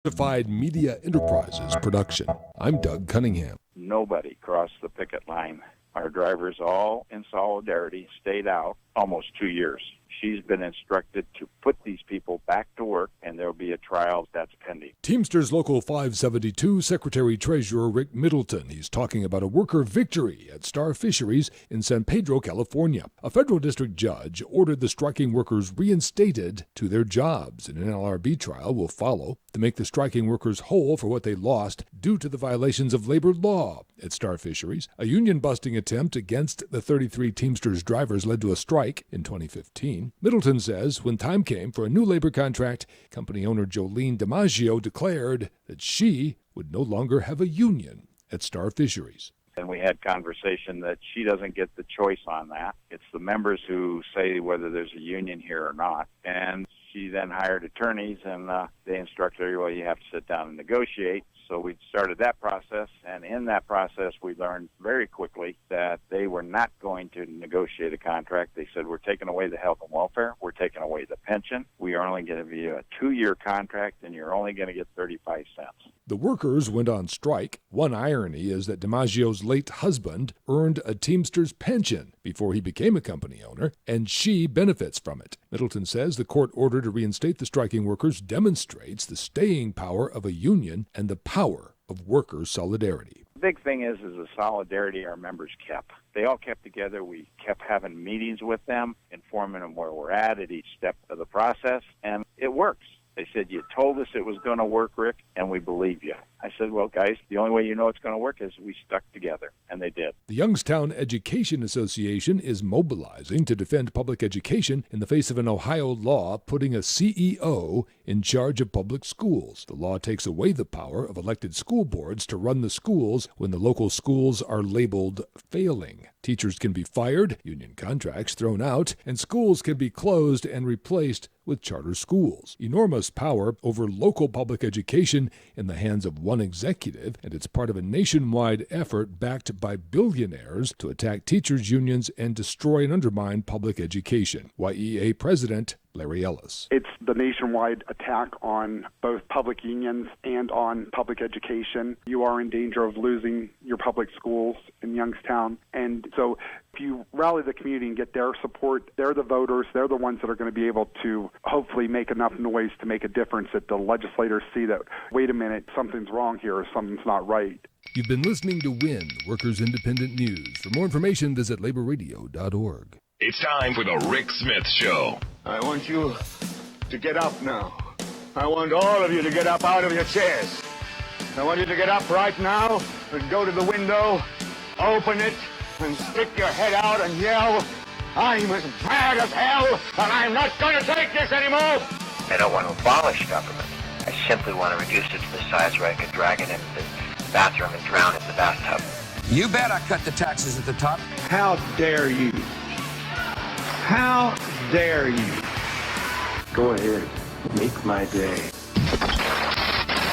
Certified Media Enterprises production. I'm Doug Cunningham. Nobody crossed the picket line. Our drivers, all in solidarity, stayed out almost 2 years. She's been instructed to put these people back to work, and there'll be a trial that's pending. Teamsters Local 572 Secretary-Treasurer Rick Middleton. He's talking about a worker victory at Star Fisheries in San Pedro, California. A federal district judge ordered the striking workers reinstated to their jobs. An NLRB trial will follow to make the striking workers whole for what they lost due to the violations of labor law at Star Fisheries. A union-busting attempt against the 33 Teamsters drivers led to a strike in 2015. Middleton says when time came for a new labor contract, company owner Jolene DiMaggio declared that she would no longer have a union at Star Fisheries. And we had conversation that she doesn't get the choice on that. It's the members who say whether there's a union here or not. And she then hired attorneys, and they instructed her, well, you have to sit down and negotiate. So we started that process, and in that process, we learned very quickly that they were not going to negotiate a contract. They said, we're taking away the health and welfare, we're taking away the pension, we are only going to give you a 2-year contract, and you're only going to get 35 cents. The workers went on strike. One irony is that DiMaggio's late husband earned a Teamsters pension before he became a company owner, and she benefits from it. Middleton says the court order to reinstate the striking workers demonstrates the staying power of a union and the power of worker solidarity. The big thing is the solidarity our members kept. They all kept together. We kept having meetings with them, informing them where we're at each step of the process, and it works. They said, you told us it was going to work, Rick, and we believe you. I said, well, guys, the only way you know it's going to work is we stuck together, and they did. The Youngstown Education Association is mobilizing to defend public education in the face of an Ohio law putting a CEO in charge of public schools. The law takes away the power of elected school boards to run the schools when the local schools are labeled failing. Teachers can be fired, union contracts thrown out, and schools can be closed and replaced with charter schools. Enormous power over local public education in the hands of one executive, and it's part of a nationwide effort backed by billionaires to attack teachers' unions and destroy and undermine public education. YEA President Larry Ellis. It's the nationwide attack on both public unions and on public education. You are in danger of losing your public schools in Youngstown. And so if you rally the community and get their support, they're the voters, they're the ones that are going to be able to hopefully make enough noise to make a difference that the legislators see that, wait a minute, something's wrong here or something's not right. You've been listening to WIN, Workers Independent News. For more information, visit laborradio.org. It's time for the Rick Smith Show. I want you to get up now. I want all of you to get up out of your chairs. I want you to get up right now and go to the window, open it, and stick your head out and yell, I'm as mad as hell, and I'm not going to take this anymore. I don't want to abolish government. I simply want to reduce it to the size where I could drag it into the bathroom and drown it in the bathtub. You bet I cut the taxes at the top. How dare you? How dare you? Go ahead. Make my day.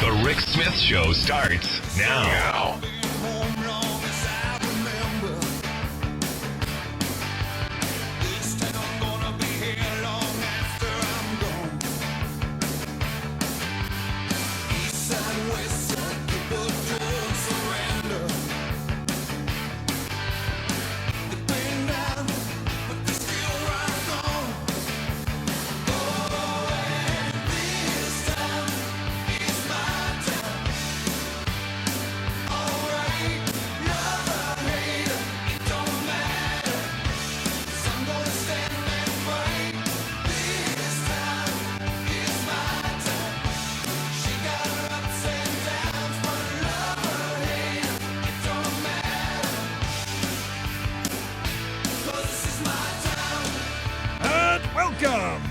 The Rick Smith Show starts now.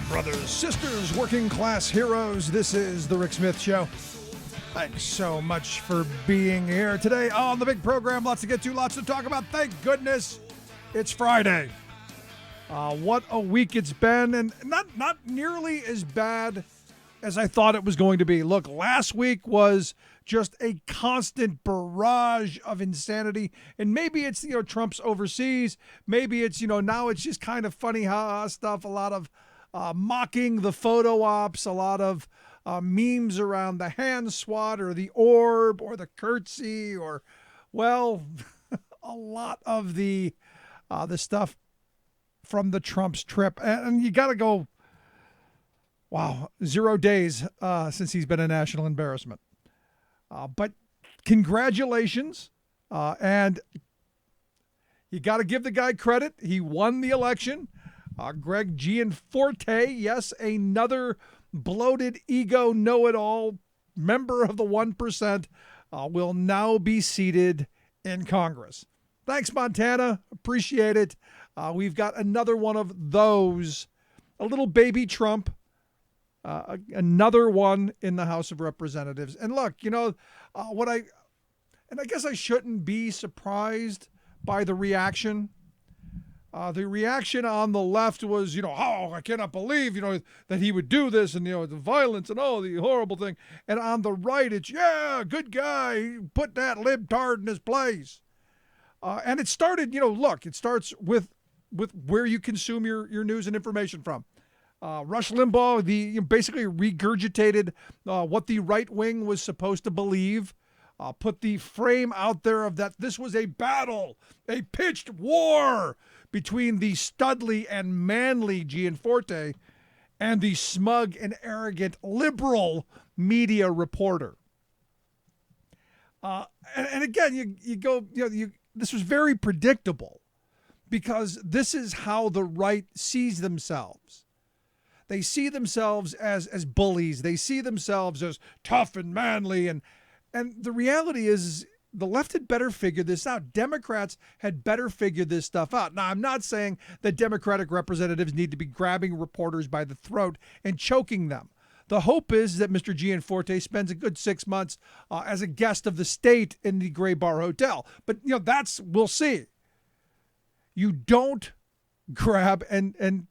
Brothers, sisters, working class heroes, this is the Rick Smith Show. Thanks so much for being here today on the big program. Lots to get to, lots to talk about. Thank goodness it's Friday. What a week it's been, and not nearly as bad as I thought it was going to be. Look, last week was just a constant barrage of insanity, and maybe it's, Trump's overseas. Maybe it's, now it's just kind of funny stuff, a lot of mocking the photo ops, a lot of memes around the hand swat or the orb or the curtsy or, well, a lot of the stuff from the Trump's trip. And you got to go, wow, 0 days since he's been a national embarrassment. But congratulations. And you got to give the guy credit. He won the election. Greg Gianforte, yes, another bloated ego know-it-all member of the 1%, will now be seated in Congress. Thanks, Montana. Appreciate it. We've got another one of those. A little baby Trump. Another one in the House of Representatives. And look, I guess I shouldn't be surprised by the reaction. The reaction on the left was, oh, I cannot believe, that he would do this and, the violence and, the horrible thing. And on the right, it's, yeah, good guy. Put that libtard in his place. And it started, it starts with where you consume your news and information from. Rush Limbaugh, basically regurgitated what the right wing was supposed to believe. Put the frame out there of that this was a battle, a pitched war between the studly and manly Gianforte and the smug and arrogant liberal media reporter. And again, you go, this was very predictable because this is how the right sees themselves. They see themselves as bullies. They see themselves as tough and manly. And the reality is the left had better figure this out. Democrats had better figure this stuff out. Now, I'm not saying that Democratic representatives need to be grabbing reporters by the throat and choking them. The hope is that Mr. Gianforte spends a good 6 months as a guest of the state in the Gray Bar Hotel. But, we'll see. You don't grab and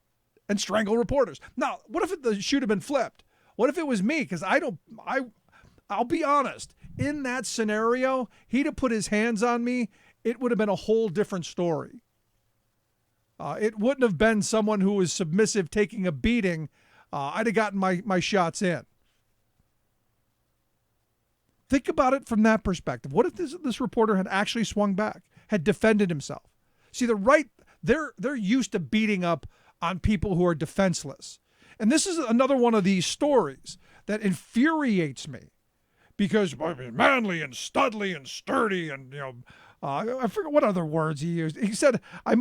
strangle reporters. Now, what if the should have been flipped? What if it was me? Because I'll be honest. In that scenario, he'd have put his hands on me. It would have been a whole different story. It wouldn't have been someone who was submissive taking a beating. I'd have gotten my shots in. Think about it from that perspective. What if this reporter had actually swung back, had defended himself? See, the right, they're used to beating up on people who are defenseless. And this is another one of these stories that infuriates me because manly and studly and sturdy and, I forget what other words he used. He said, I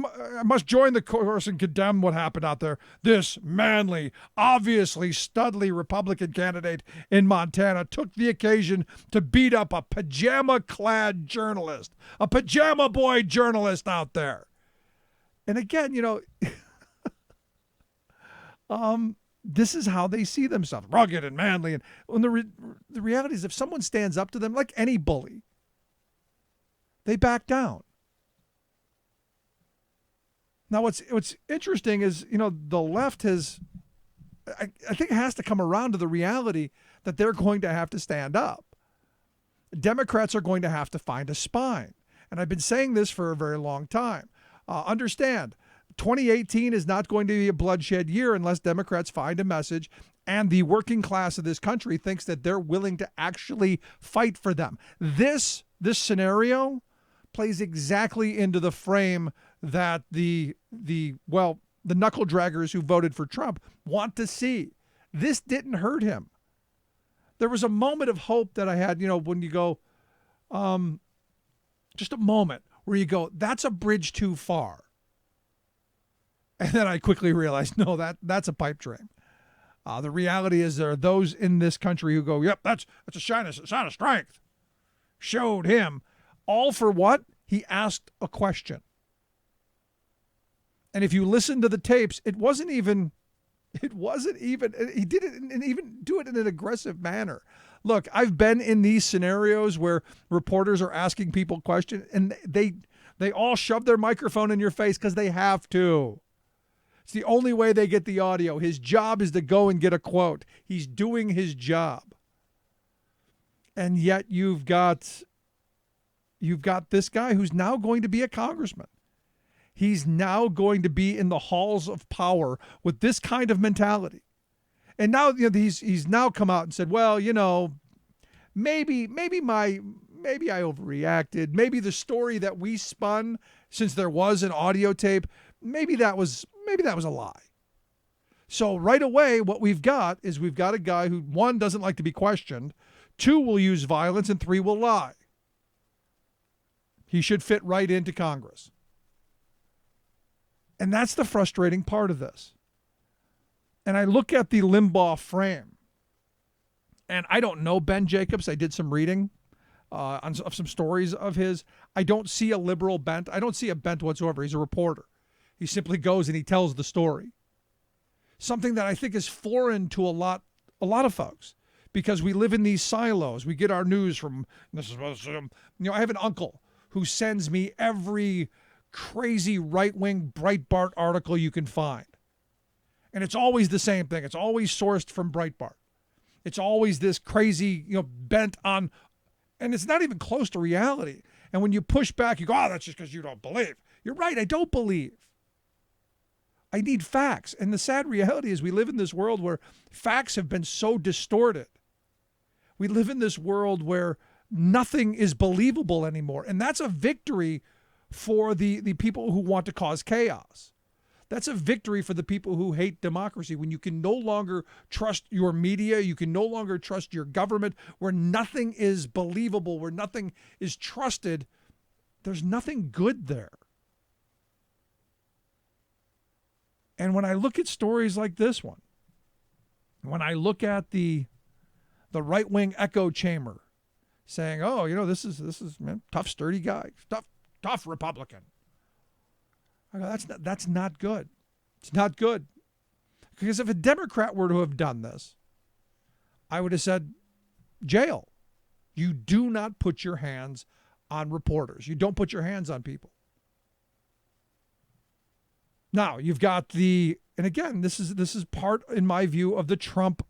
must join the chorus and condemn what happened out there. This manly, obviously studly Republican candidate in Montana took the occasion to beat up a pajama-clad journalist, a pajama boy journalist out there. And again, this is how they see themselves, rugged and manly. And when the reality is if someone stands up to them, like any bully, they back down. Now, what's interesting is, the left has, I think it has to come around to the reality that they're going to have to stand up. Democrats are going to have to find a spine. And I've been saying this for a very long time. Understand, 2018 is not going to be a bloodshed year unless Democrats find a message and the working class of this country thinks that they're willing to actually fight for them. This scenario plays exactly into the frame that the knuckle draggers who voted for Trump want to see. This didn't hurt him. There was a moment of hope that I had, when you go, just a moment where you go, that's a bridge too far. And then I quickly realized, no, that's a pipe dream. The reality is there are those in this country who go, yep, that's a sign of strength. Showed him. All for what? He asked a question. And if you listen to the tapes, he did it and even do it in an aggressive manner. Look, I've been in these scenarios where reporters are asking people questions and they all shove their microphone in your face because they have to. It's the only way they get the audio. His job is to go and get a quote. He's doing his job. And yet you've got this guy who's now going to be a congressman. He's now going to be in the halls of power with this kind of mentality. And now he's now come out and said, well, maybe I overreacted. Maybe the story that we spun, since there was an audio tape, maybe that was a lie. So right away, what we've got a guy who, 1, doesn't like to be questioned, 2, will use violence, and 3, will lie. He should fit right into Congress. And that's the frustrating part of this. And I look at the Limbaugh frame, and I don't know Ben Jacobs. I did some reading of some stories of his. I don't see a liberal bent. I don't see a bent whatsoever. He's a reporter. He simply goes and he tells the story. Something that I think is foreign to a lot of folks, because we live in these silos. We get our news from I have an uncle who sends me every crazy right-wing Breitbart article you can find. And it's always the same thing. It's always sourced from Breitbart. It's always this crazy, bent on, and it's not even close to reality. And when you push back, you go, oh, that's just because you don't believe. You're right, I don't believe. I need facts. And the sad reality is we live in this world where facts have been so distorted. We live in this world where nothing is believable anymore. And that's a victory for the people who want to cause chaos. That's a victory for the people who hate democracy, when you can no longer trust your media, you can no longer trust your government, where nothing is believable, where nothing is trusted. There's nothing good there. And when I look at stories like this one, when I look at the right-wing echo chamber saying, oh, this is man, tough, sturdy guy, tough Republican. I go, that's not good. It's not good. Because if a Democrat were to have done this, I would have said, jail. You do not put your hands on reporters. You don't put your hands on people. Now, you've got and again, this is part, in my view, of the Trump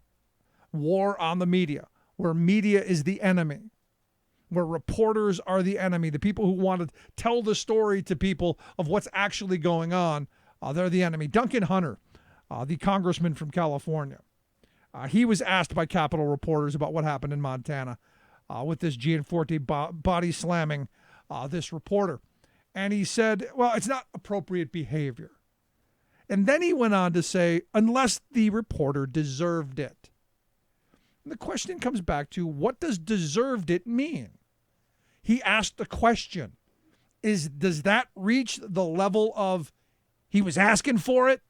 war on the media, where media is the enemy, where reporters are the enemy. The people who want to tell the story to people of what's actually going on, they're the enemy. Duncan Hunter, the congressman from California, he was asked by Capitol reporters about what happened in Montana with this Gianforte body slamming this reporter. And he said, well, it's not appropriate behavior. And then he went on to say, unless the reporter deserved it. And the question comes back to, what does deserved it mean? He asked the question. Does that reach the level of he was asking for it?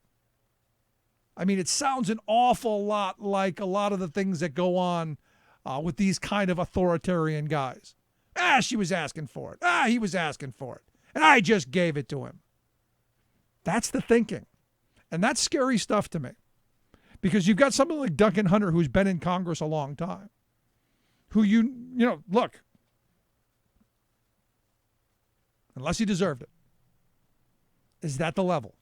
I mean, it sounds an awful lot like a lot of the things that go on with these kind of authoritarian guys. She was asking for it. He was asking for it. And I just gave it to him. That's the thinking. And that's scary stuff to me. Because you've got someone like Duncan Hunter, who's been in Congress a long time, who look, unless he deserved it, is that the level?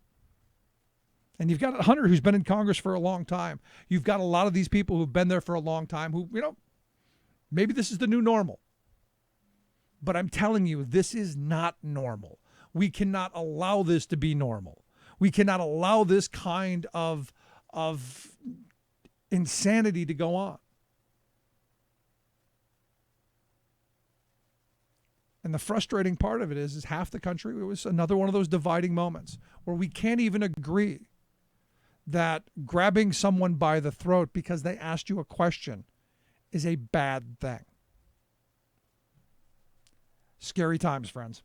And you've got Hunter, who's been in Congress for a long time. You've got a lot of these people who've been there for a long time who, maybe this is the new normal. But I'm telling you, this is not normal. We cannot allow this to be normal. We cannot allow this kind of insanity to go on. And the frustrating part of it is half the country, it was another one of those dividing moments where we can't even agree that grabbing someone by the throat because they asked you a question is a bad thing. Scary times, friends.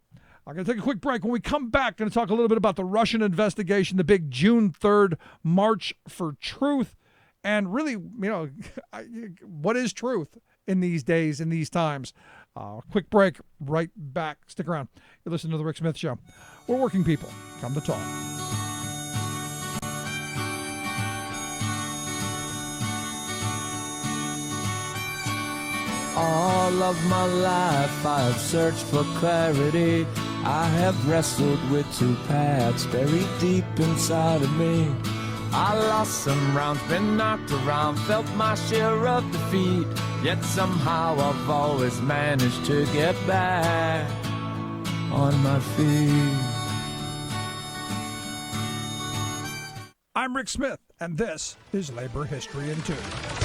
I'm going to take a quick break. When we come back, going to talk a little bit about the Russian investigation, the big June 3rd March for Truth, and really, what is truth in these days, in these times? Quick break, right back. Stick around. You're listening to The Rick Smith Show. We're working people. Come to talk. All of my life I have searched for clarity. I have wrestled with two paths buried deep inside of me. I lost some rounds, been knocked around, felt my share of defeat. Yet somehow I've always managed to get back on my feet. I'm Rick Smith, And this is Labor History in 2.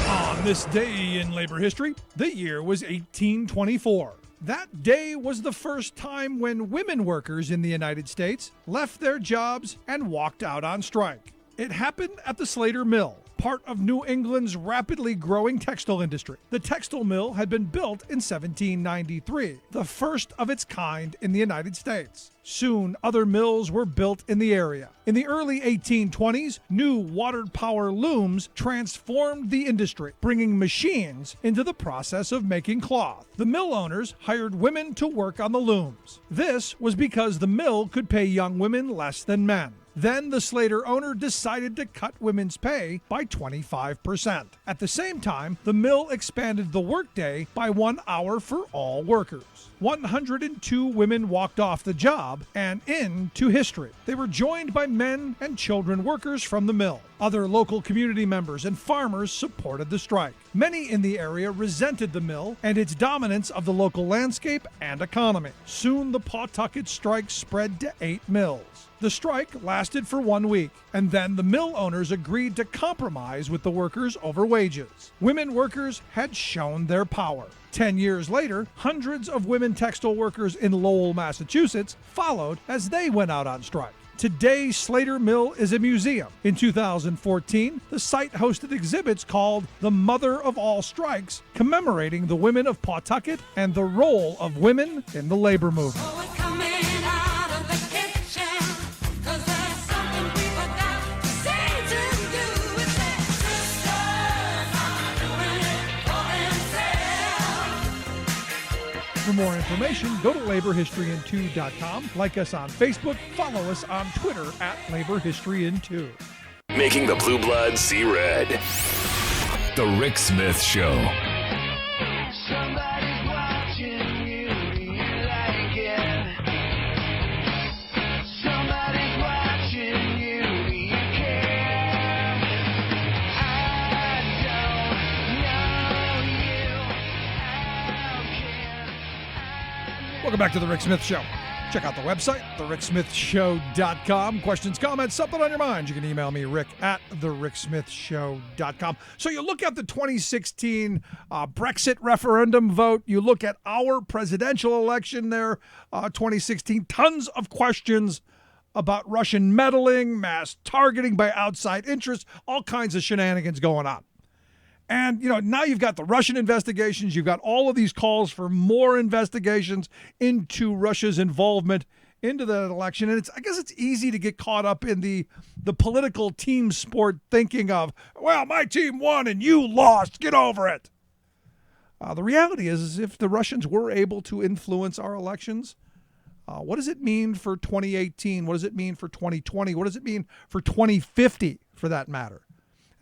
On this day in labor history, the year was 1824. That day was the first time when women workers in the United States left their jobs and walked out on strike. It happened at the Slater Mill, part of New England's rapidly growing textile industry. The textile mill had been built in 1793, the first of its kind in the United States. Soon, other mills were built in the area. In the early 1820s, new water power looms transformed the industry, bringing machines into the process of making cloth. The mill owners hired women to work on the looms. This was because the mill could pay young women less than men. Then the Slater owner decided to cut women's pay by 25%. At the same time, the mill expanded the workday by 1 hour for all workers. 102 women walked off the job and into history. They were joined by men and children workers from the mill. Other local community members and farmers supported the strike. Many in the area resented the mill and its dominance of the local landscape and economy. Soon the Pawtucket strike spread to 8 mills. The strike lasted for 1 week, and then the mill owners agreed to compromise with the workers over wages. Women workers had shown their power. 10 years later, hundreds of women textile workers in Lowell, Massachusetts followed as they went out on strike. Today, Slater Mill is a museum. In 2014, the site hosted exhibits called The Mother of All Strikes, commemorating the women of Pawtucket and the role of women in the labor movement. For more information, go to laborhistoryin2.com, like us on Facebook, follow us on Twitter at laborhistoryin2. Making the blue blood see red. The Rick Smith Show. Somebody's watching you, you like it. Somebody's watching you, you care. I don't know you. How can I? Welcome back to The Rick Smith Show. Check out the website, thericksmithshow.com. Questions, comments, something on your mind, you can email me, rick at thericksmithshow.com. So you look at the 2016 Brexit referendum vote. You look at our presidential election there, 2016. Tons of questions about Russian meddling, mass targeting by outside interests, all kinds of shenanigans going on. And, now you've got the Russian investigations. You've got all of these calls for more investigations into Russia's involvement into that election. And I guess it's easy to get caught up in the political team sport thinking of, well, my team won and you lost. Get over it. The reality is if the Russians were able to influence our elections, what does it mean for 2018? What does it mean for 2020? What does it mean for 2050, for that matter?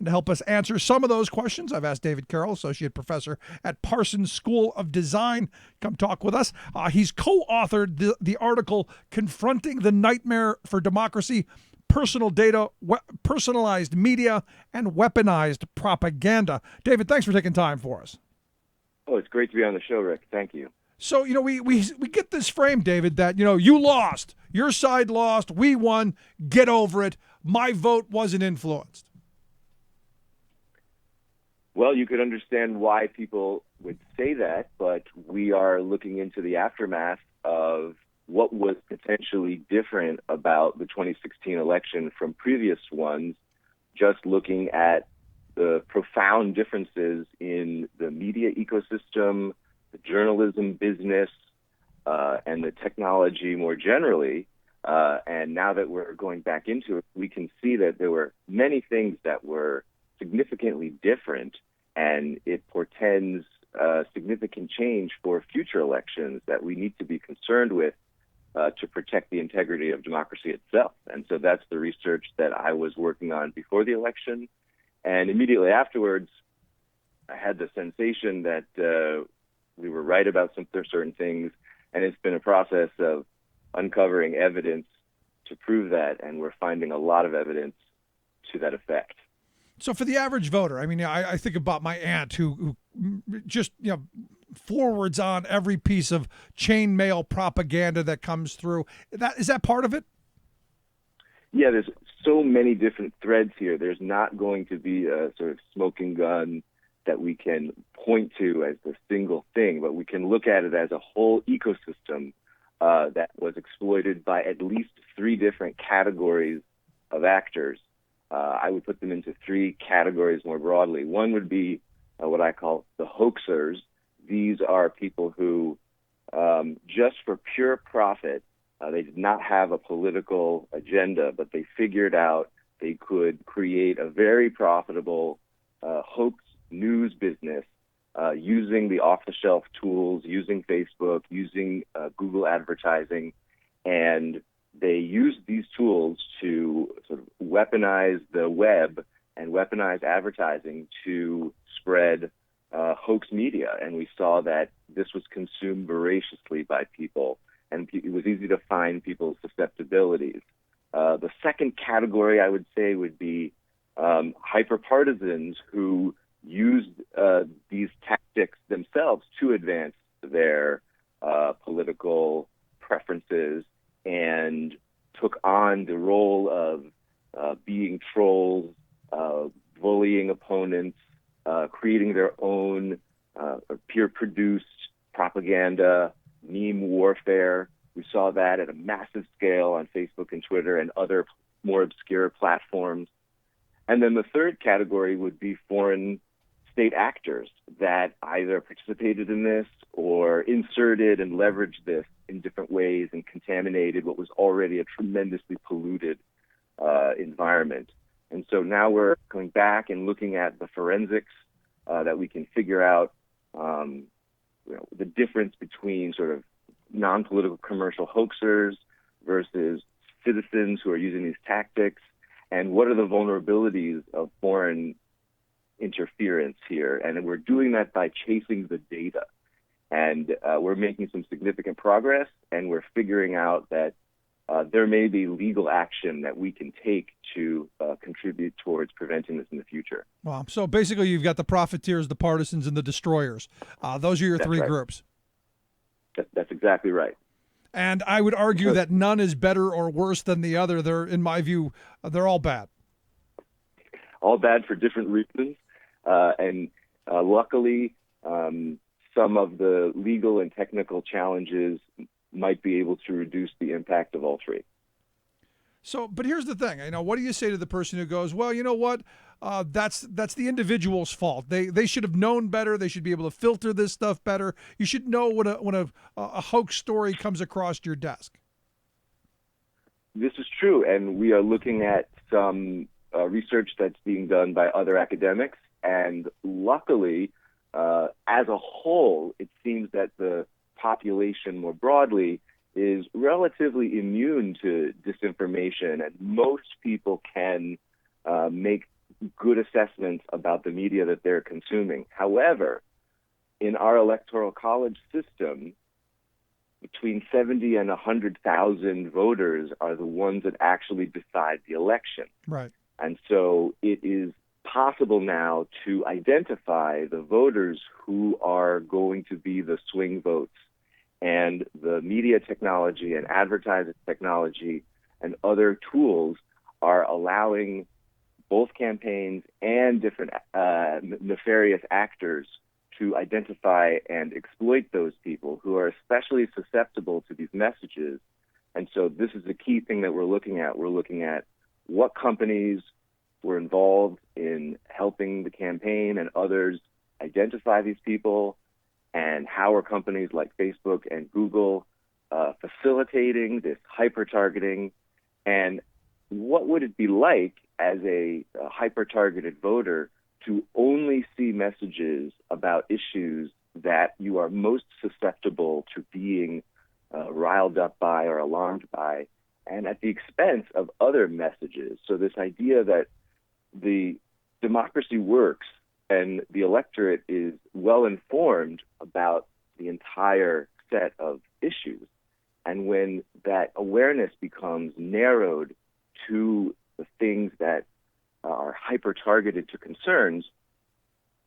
And to help us answer some of those questions, I've asked David Carroll, Associate Professor at Parsons School of Design, come talk with us. He's co-authored the article, Confronting the Nightmare for Democracy, Personal Data, Personalized Media, and Weaponized Propaganda. David, thanks for taking time for us. Oh, it's great to be on the show, Rick. Thank you. So, we get this frame, David, that, you lost. Your side lost. We won. Get over it. My vote wasn't influenced. Well, you could understand why people would say that, but we are looking into the aftermath of what was potentially different about the 2016 election from previous ones, just looking at the profound differences in the media ecosystem, the journalism business, and the technology more generally. And now that we're going back into it, we can see that there were many things that were significantly different, and it portends significant change for future elections that we need to be concerned with to protect the integrity of democracy itself. And so that's the research that I was working on before the election. And immediately afterwards, I had the sensation that we were right about certain things, and it's been a process of uncovering evidence to prove that, and we're finding a lot of evidence to that effect. So for the average voter, I think about my aunt who just, forwards on every piece of chain mail propaganda that comes through. Is that part of it? Yeah, there's so many different threads here. There's not going to be a sort of smoking gun that we can point to as the single thing, but we can look at it as a whole ecosystem that was exploited by at least 3 different categories of actors. I would put them into 3 categories more broadly. One would be what I call the hoaxers. These are people who, just for pure profit, they did not have a political agenda, but they figured out they could create a very profitable hoax news business using the off-the-shelf tools, using Facebook, using Google advertising, and they used these tools to sort of weaponize the web and weaponize advertising to spread hoax media. And we saw that this was consumed voraciously by people, and it was easy to find people's susceptibilities. The second category, I would say, would be hyperpartisans who used these tactics themselves to advance their political preferences and took on the role of being trolls, bullying opponents, creating their own peer-produced propaganda, meme warfare. We saw that at a massive scale on Facebook and Twitter and other more obscure platforms. And then the third category would be foreign state actors that either participated in this or inserted and leveraged this in different ways and contaminated what was already a tremendously polluted environment. And so now we're going back and looking at the forensics that we can figure out the difference between sort of non-political commercial hoaxers versus citizens who are using these tactics, and what are the vulnerabilities of foreign interference here. And we're doing that by chasing the data. And we're making some significant progress, and we're figuring out that there may be legal action that we can take to contribute towards preventing this in the future. Well, so basically you've got the profiteers, the partisans, and the destroyers. Those are your That's 3 right. groups. That's exactly right. And I would argue that none is better or worse than the other. They're, in my view, they're all bad. All bad for different reasons. And luckily, some of the legal and technical challenges might be able to reduce the impact of all 3. So, but here's the thing, what do you say to the person who goes, well, you know what, that's the individual's fault. They should have known better. They should be able to filter this stuff better. You should know when a hoax story comes across your desk. This is true, and we are looking at some research that's being done by other academics, and luckily, as a whole, it seems that the population more broadly is relatively immune to disinformation, and most people can make good assessments about the media that they're consuming. However, in our electoral college system, between 70 and 100,000 voters are the ones that actually decide the election. Right. And so it is possible now to identify the voters who are going to be the swing votes. And the media technology and advertising technology and other tools are allowing both campaigns and different nefarious actors to identify and exploit those people who are especially susceptible to these messages. And so this is the key thing that we're looking at. We're looking at what companies were involved in helping the campaign and others identify these people, and how are companies like Facebook and Google facilitating this hyper-targeting, and what would it be like as a hyper-targeted voter to only see messages about issues that you are most susceptible to being riled up by or alarmed by, and at the expense of other messages. So this idea that the democracy works and the electorate is well informed about the entire set of issues. And when that awareness becomes narrowed to the things that are hyper-targeted to concerns,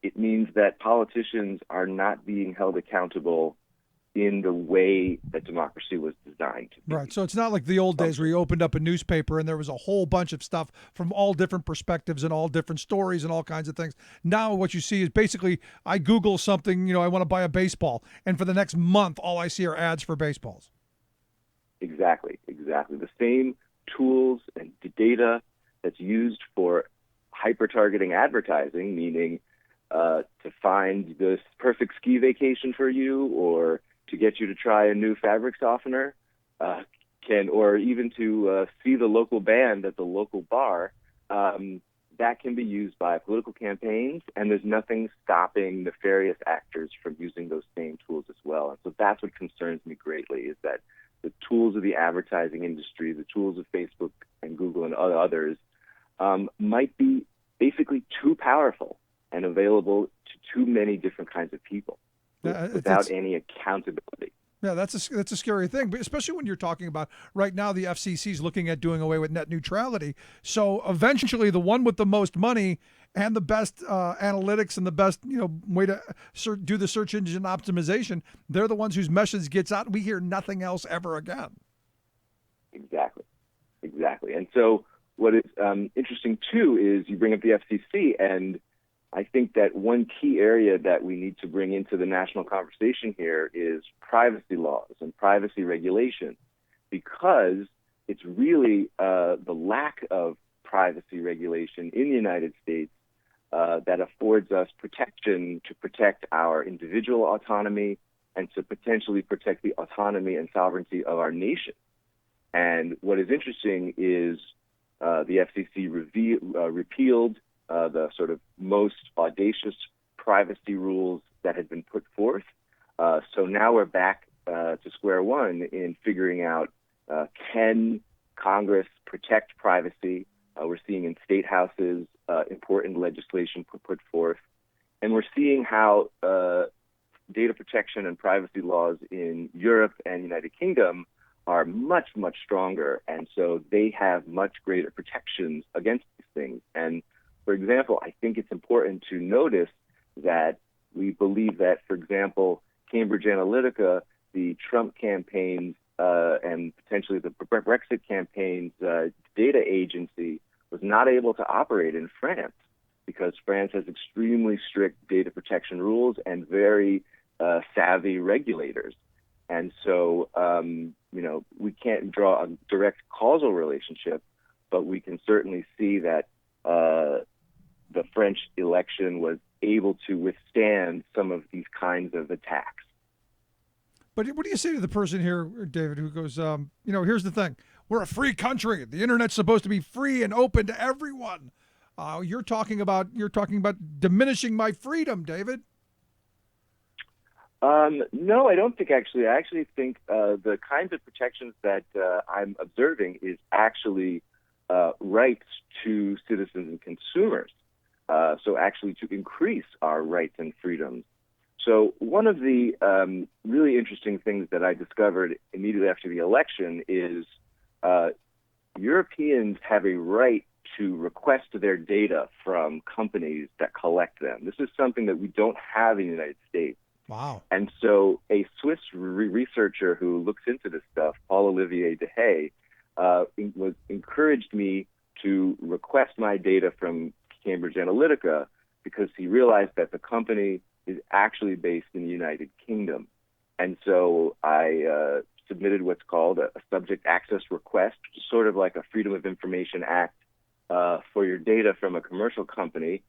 it means that politicians are not being held accountable in the way that democracy was designed to be. Right. So it's not like the old days where you opened up a newspaper and there was a whole bunch of stuff from all different perspectives and all different stories and all kinds of things. Now what you see is basically I Google something, I want to buy a baseball, and for the next month all I see are ads for baseballs. Exactly. The same tools and data that's used for hyper-targeting advertising, meaning to find this perfect ski vacation for you, or to get you to try a new fabric softener, or even to see the local band at the local bar, that can be used by political campaigns, and there's nothing stopping nefarious actors from using those same tools as well. And so that's what concerns me greatly, is that the tools of the advertising industry, the tools of Facebook and Google and others, might be basically too powerful and available to too many different kinds of people without any accountability. Yeah, that's a scary thing, but especially when you're talking about right now the FCC is looking at doing away with net neutrality. So eventually the one with the most money and the best analytics and the best way to do the search engine optimization, they're the ones whose message gets out and we hear nothing else ever again. Exactly. And so what is interesting too is you bring up the FCC, and I think that one key area that we need to bring into the national conversation here is privacy laws and privacy regulation, because it's really the lack of privacy regulation in the United States that affords us protection to protect our individual autonomy and to potentially protect the autonomy and sovereignty of our nation. And what is interesting is the FCC repealed the sort of most audacious privacy rules that had been put forth. So now we're back to square one in figuring out, can Congress protect privacy? We're seeing in state houses important legislation put forth. And we're seeing how data protection and privacy laws in Europe and United Kingdom are much, much stronger. And so they have much greater protections against these things. And for example, I think it's important to notice that we believe that, for example, Cambridge Analytica, the Trump campaigns, and potentially the Brexit campaign's data agency was not able to operate in France because France has extremely strict data protection rules and very savvy regulators. And so, we can't draw a direct causal relationship, but we can certainly see that the French election was able to withstand some of these kinds of attacks. But what do you say to the person here, David, who goes, here's the thing. We're a free country. The internet's supposed to be free and open to everyone. You're talking about diminishing my freedom, David. No, I don't think actually. I actually think the kinds of protections that I'm observing is actually rights to citizens and consumers. So actually to increase our rights and freedoms. So one of the really interesting things that I discovered immediately after the election is Europeans have a right to request their data from companies that collect them. This is something that we don't have in the United States. Wow. And so a Swiss researcher who looks into this stuff, Paul-Olivier Dehaye, encouraged me to request my data from Cambridge Analytica because he realized that the company is actually based in the United Kingdom. And so I submitted what's called a subject access request, which is sort of like a Freedom of Information Act for your data from a commercial company.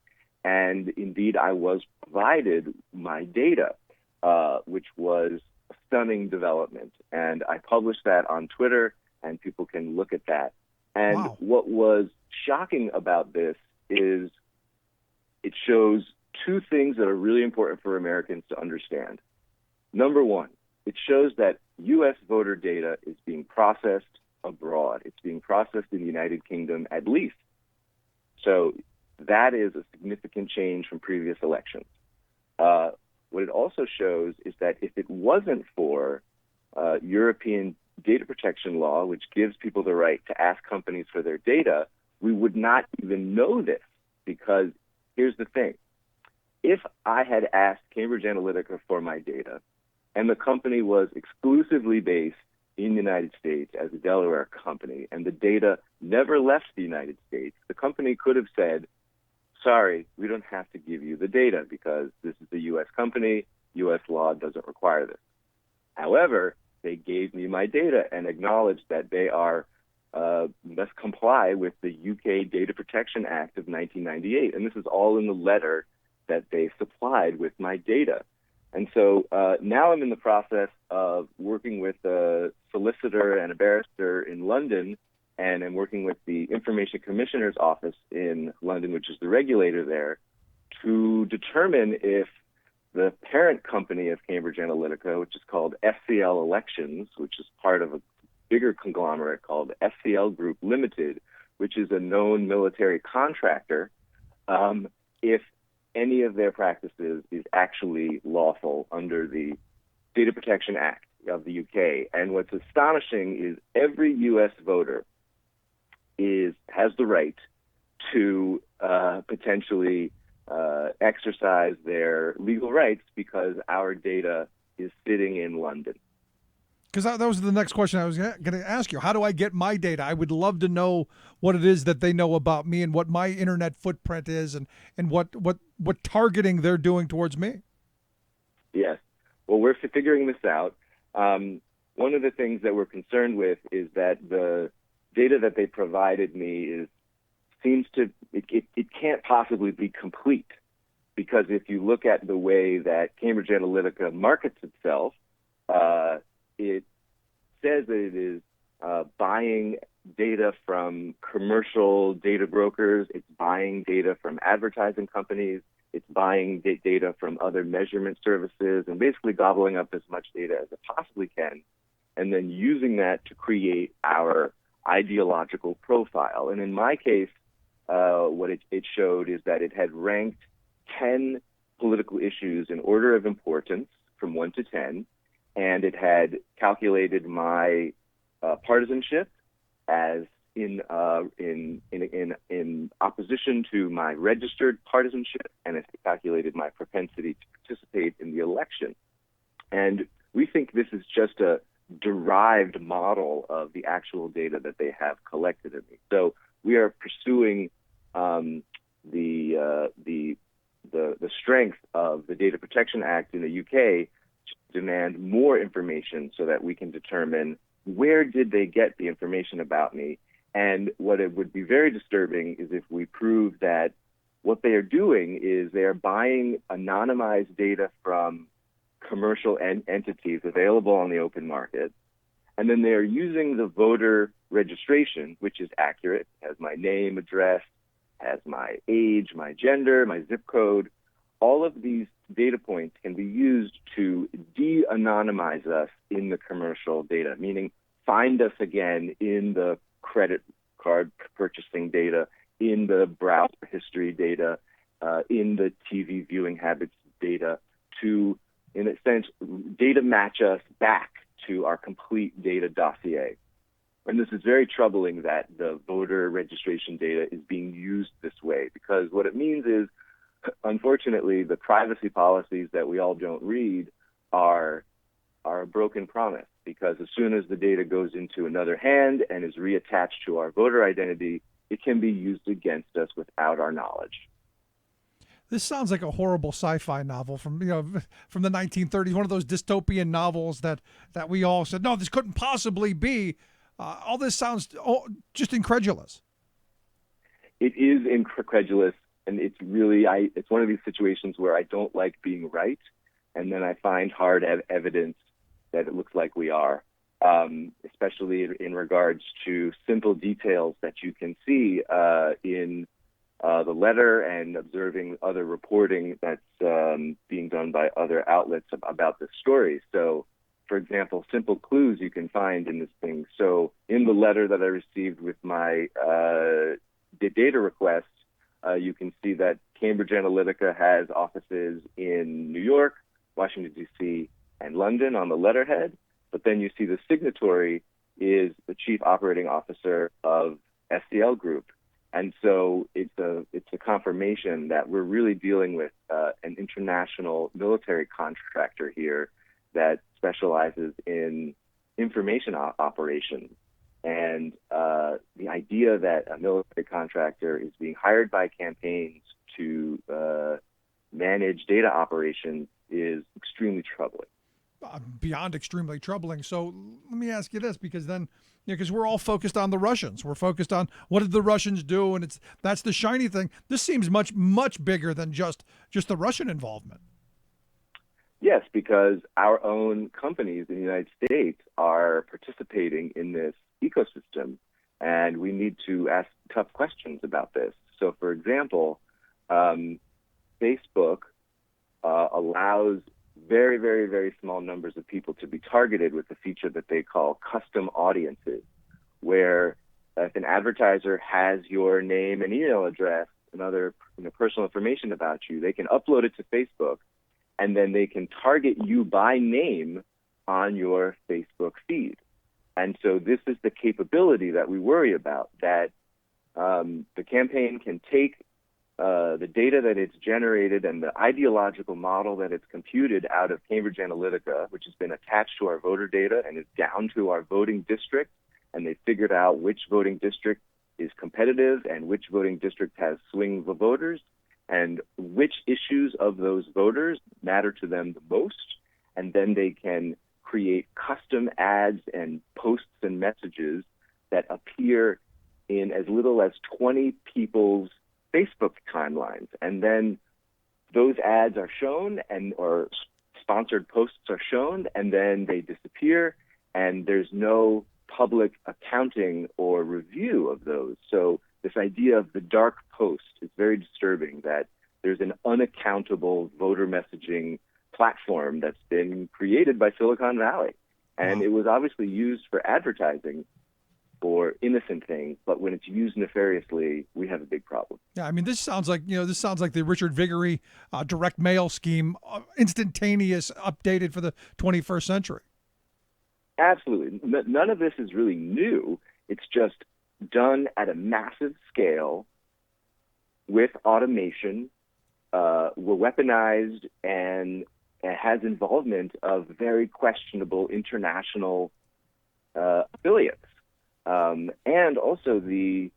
And indeed, I was provided my data, which was a stunning development. And I published that on Twitter, and people can look at that. And wow. What was shocking about this is it shows two things that are really important for Americans to understand. Number one, it shows that U.S. voter data is being processed abroad. It's being processed in the United Kingdom at least. So that is a significant change from previous elections. What it also shows is that if it wasn't for European data protection law, which gives people the right to ask companies for their data, we would not even know this. Because here's the thing. If I had asked Cambridge Analytica for my data, and the company was exclusively based in the United States as a Delaware company, and the data never left the United States, the company could have said, sorry, we don't have to give you the data because this is a U.S. company, U.S. law doesn't require this. However, they gave me my data and acknowledged that they must comply with the UK Data Protection Act of 1998. And this is all in the letter that they supplied with my data. And so now I'm in the process of working with a solicitor and a barrister in London, and I'm working with the Information Commissioner's Office in London, which is the regulator there, to determine if the parent company of Cambridge Analytica, which is called SCL Elections, which is part of a bigger conglomerate called SCL Group Limited, which is a known military contractor, if any of their practices is actually lawful under the Data Protection Act of the UK. And what's astonishing is every U.S. voter has the right to potentially exercise their legal rights because our data is sitting in London. Because that was the next question I was going to ask you. How do I get my data? I would love to know what it is that they know about me and what my internet footprint is and what targeting they're doing towards me. Yes. Well, we're figuring this out. One of the things that we're concerned with is that the data that they provided me it can't possibly be complete, because if you look at the way that Cambridge Analytica markets itself, it says that it is buying data from commercial data brokers, it's buying data from advertising companies, it's buying data from other measurement services, and basically gobbling up as much data as it possibly can, and then using that to create our ideological profile. And in my case, what it showed is that it had ranked 10 political issues in order of importance from 1 to 10, and it had calculated my partisanship as in opposition to my registered partisanship, and it calculated my propensity to participate in the election. And we think this is just a derived model of the actual data that they have collected of me. So we are pursuing the strength of the Data Protection Act in the UK to demand more information so that we can determine where did they get the information about me. And what it would be very disturbing is if we prove that what they are doing is they are buying anonymized data from commercial entities available on the open market, and then they are using the voter registration, which is accurate, has my name, address, has my age, my gender, my zip code. All of these data points can be used to de-anonymize us in the commercial data, meaning find us again in the credit card purchasing data, in the browser history data, in the TV viewing habits data, to, in a sense, data match us back to our complete data dossier. And this is very troubling that the voter registration data is being used this way, because what it means is, unfortunately, the privacy policies that we all don't read are a broken promise, because as soon as the data goes into another hand and is reattached to our voter identity, it can be used against us without our knowledge. This sounds like a horrible sci-fi novel from the 1930s, one of those dystopian novels that we all said, no, this couldn't possibly be. All this sounds just incredulous. It is incredulous, and it's really, it's one of these situations where I don't like being right, and then I find hard evidence that it looks like we are, especially in regards to simple details that you can see in the letter and observing other reporting that's being done by other outlets about this story. So, for example, simple clues you can find in this thing. So in the letter that I received with my data request, you can see that Cambridge Analytica has offices in New York, Washington, D.C., and London on the letterhead. But then you see the signatory is the chief operating officer of SCL Group. And so it's a confirmation that we're really dealing with an international military contractor here that specializes in information operations. And the idea that a military contractor is being hired by campaigns to manage data operations is extremely troubling. Beyond extremely troubling. So let me ask you this, because then, because we're all focused on the Russians. We're focused on what did the Russians do, and that's the shiny thing. This seems much bigger than just the Russian involvement. Yes, because our own companies in the United States are participating in this ecosystem, and we need to ask tough questions about this. So, for example, Facebook allows very, very, very small numbers of people to be targeted with a feature that they call custom audiences, where if an advertiser has your name and email address and other personal information about you, they can upload it to Facebook, and then they can target you by name on your Facebook feed. And so this is the capability that we worry about, that the campaign can take the data that it's generated and the ideological model that it's computed out of Cambridge Analytica, which has been attached to our voter data and is down to our voting district, and they figured out which voting district is competitive and which voting district has swing voters and which issues of those voters matter to them the most. And then they can create custom ads and posts and messages that appear in as little as 20 people's Facebook timelines. And then those ads are shown or sponsored posts are shown, and then they disappear, and there's no public accounting or review of those. So this idea of the dark post is very disturbing, that there's an unaccountable voter messaging platform that's been created by Silicon Valley. And it was obviously used for advertising for innocent things, but when it's used nefariously, we have a big problem. Yeah, I mean, this sounds like the Richard Viguerie direct mail scheme, instantaneous, updated for the 21st century. Absolutely. None of this is really new. It's just done at a massive scale with automation, were weaponized, and has involvement of very questionable international affiliates. And also the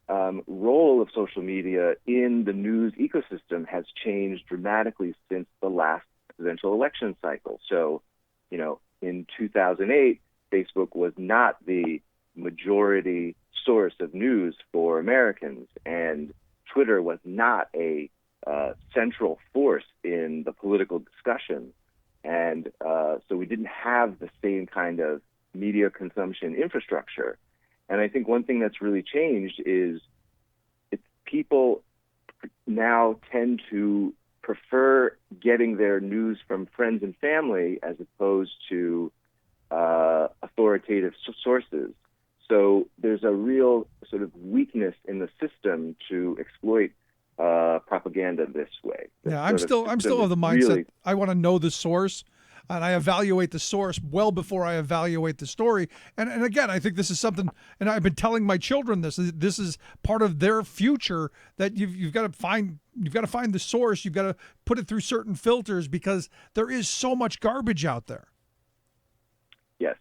role of social media in the news ecosystem has changed dramatically since the last presidential election cycle. So, in 2008, Facebook was not the majority source of news for Americans, and Twitter was not a central force in the political discussion. And so we didn't have the same kind of media consumption infrastructure. And I think one thing that's really changed is people now tend to prefer getting their news from friends and family as opposed to authoritative sources. So there's a real sort of weakness in the system to exploit propaganda this way. Yeah, I'm still of the mindset I want to know the source, and I evaluate the source well before I evaluate the story. And again, I think this is something, and I've been telling my children this is part of their future, that you've got to find the source. You've got to put it through certain filters, because there is so much garbage out there. Yes,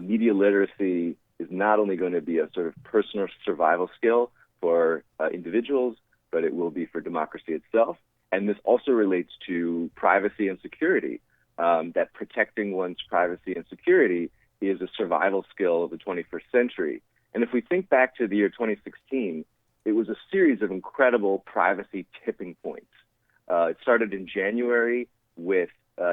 media literacy is not only going to be a sort of personal survival skill for individuals, but it will be for democracy itself. And this also relates to privacy and security. That protecting one's privacy and security is a survival skill of the 21st century. And if we think back to the year 2016, it was a series of incredible privacy tipping points. It started in January with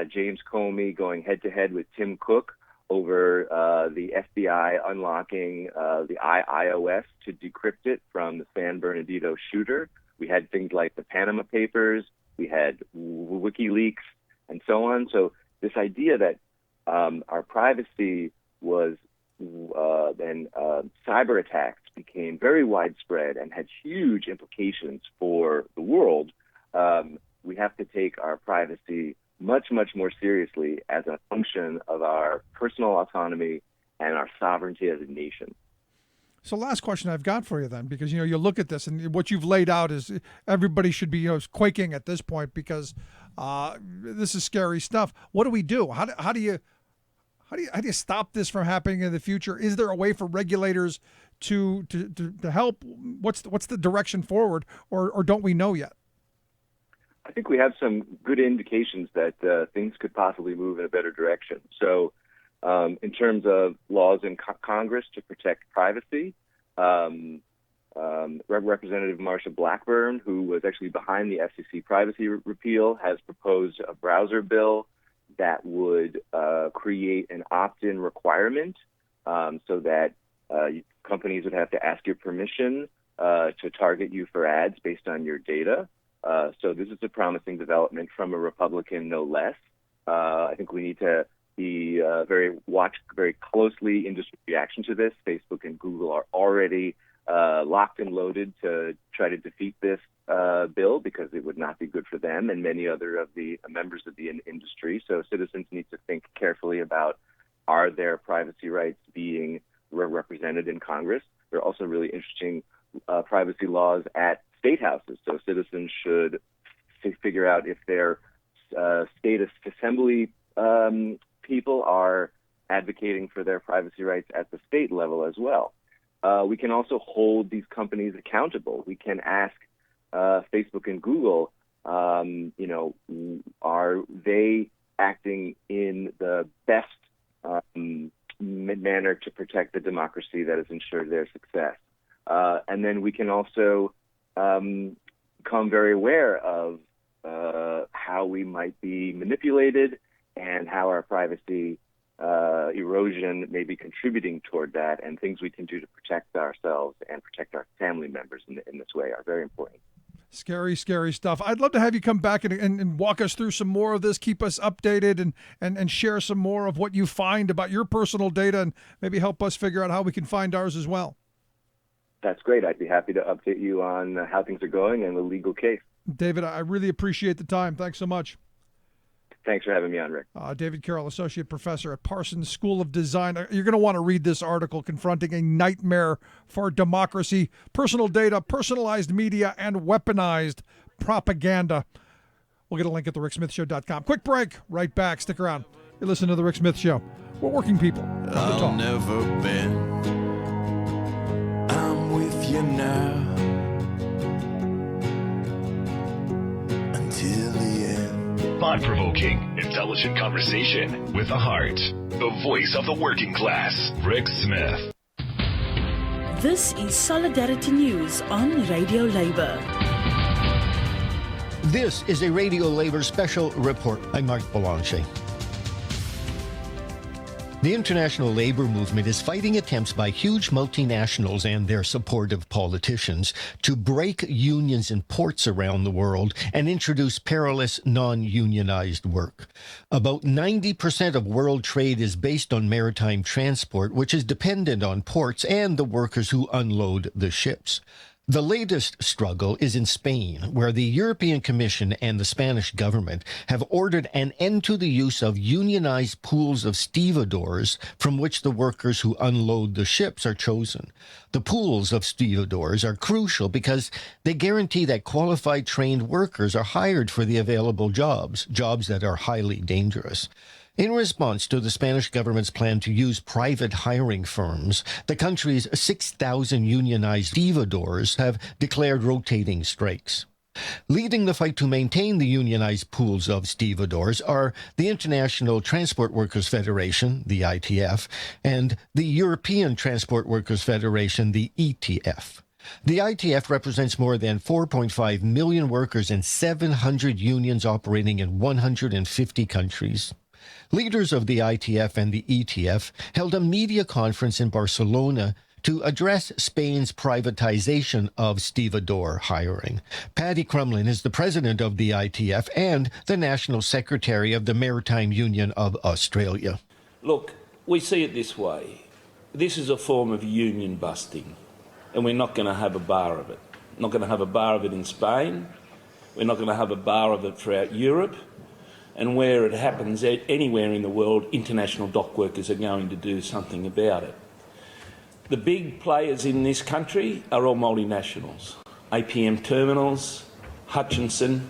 James Comey going head-to-head with Tim Cook over the FBI unlocking the iOS to decrypt it from the San Bernardino shooter. We had things like the Panama Papers, we had WikiLeaks, and so on. So this idea that our privacy was then cyber attacks became very widespread and had huge implications for the world. We have to take our privacy much, much more seriously as a function of our personal autonomy and our sovereignty as a nation. So last question I've got for you then, because, you look at this and what you've laid out is everybody should be, quaking at this point, because this is scary stuff. What do we do? How do you How do you stop this from happening in the future? Is there a way for regulators to help? What's the direction forward, or don't we know yet? I think we have some good indications that things could possibly move in a better direction. So in terms of laws in Congress to protect privacy, Representative Marsha Blackburn, who was actually behind the FCC privacy repeal, has proposed a browser bill that would create an opt-in requirement so that companies would have to ask your permission to target you for ads based on your data. So this is a promising development from a Republican, no less. I think we need to be watch very closely industry reaction to this. Facebook and Google are already locked and loaded to try to defeat this bill because it would not be good for them and many other of the members of the industry. So citizens need to think carefully about, are their privacy rights being represented in Congress? There are also really interesting privacy laws at state houses. So citizens should figure out if their state assembly people are advocating for their privacy rights at the state level as well. We can also hold these companies accountable. We can ask Facebook and Google, are they acting in the best manner to protect the democracy that has ensured their success? And then we can also become very aware of how we might be manipulated and how our privacy erosion may be contributing toward that, and things we can do to protect ourselves and protect our family members in this way are very important. Scary, scary stuff. I'd love to have you come back and walk us through some more of this, keep us updated, and share some more of what you find about your personal data, and maybe help us figure out how we can find ours as well. That's great. I'd be happy to update you on how things are going and the legal case. David, I really appreciate the time. Thanks so much. Thanks for having me on, Rick. David Carroll, Associate Professor at Parsons School of Design. You're going to want to read this article, Confronting a Nightmare for Democracy, Personal Data, Personalized Media, and Weaponized Propaganda. We'll get a link at thericksmithshow.com. Quick break. Right back. Stick around. You're listening to The Rick Smith Show. We're working people. I'll never bend. I'm with you now. Until the end. Thought-provoking, intelligent conversation with a heart. The voice of the working class, Rick Smith. This is Solidarity News on Radio Labour. This is a Radio Labour special report. I'm Mark Boulanger. The international labor movement is fighting attempts by huge multinationals and their supportive politicians to break unions in ports around the world and introduce perilous non-unionized work. About 90% of world trade is based on maritime transport, which is dependent on ports and the workers who unload the ships. The latest struggle is in Spain, where the European Commission and the Spanish government have ordered an end to the use of unionized pools of stevedores from which the workers who unload the ships are chosen. The pools of stevedores are crucial because they guarantee that qualified trained workers are hired for the available jobs that are highly dangerous. In response to the Spanish government's plan to use private hiring firms, the country's 6,000 unionized stevedores have declared rotating strikes. Leading the fight to maintain the unionized pools of stevedores are the International Transport Workers Federation, the ITF, and the European Transport Workers Federation, the ETF. The ITF represents more than 4.5 million workers in 700 unions operating in 150 countries. Leaders of the ITF and the ETF held a media conference in Barcelona to address Spain's privatization of stevedore hiring. Paddy Crumlin is the president of the ITF and the National Secretary of the Maritime Union of Australia. Look, we see it this way. This is a form of union busting, and we're not going to have a bar of it. We're not going to have a bar of it in Spain. We're not going to have a bar of it throughout Europe. And where it happens anywhere in the world, international dock workers are going to do something about it. The big players in this country are all multinationals. APM Terminals, Hutchinson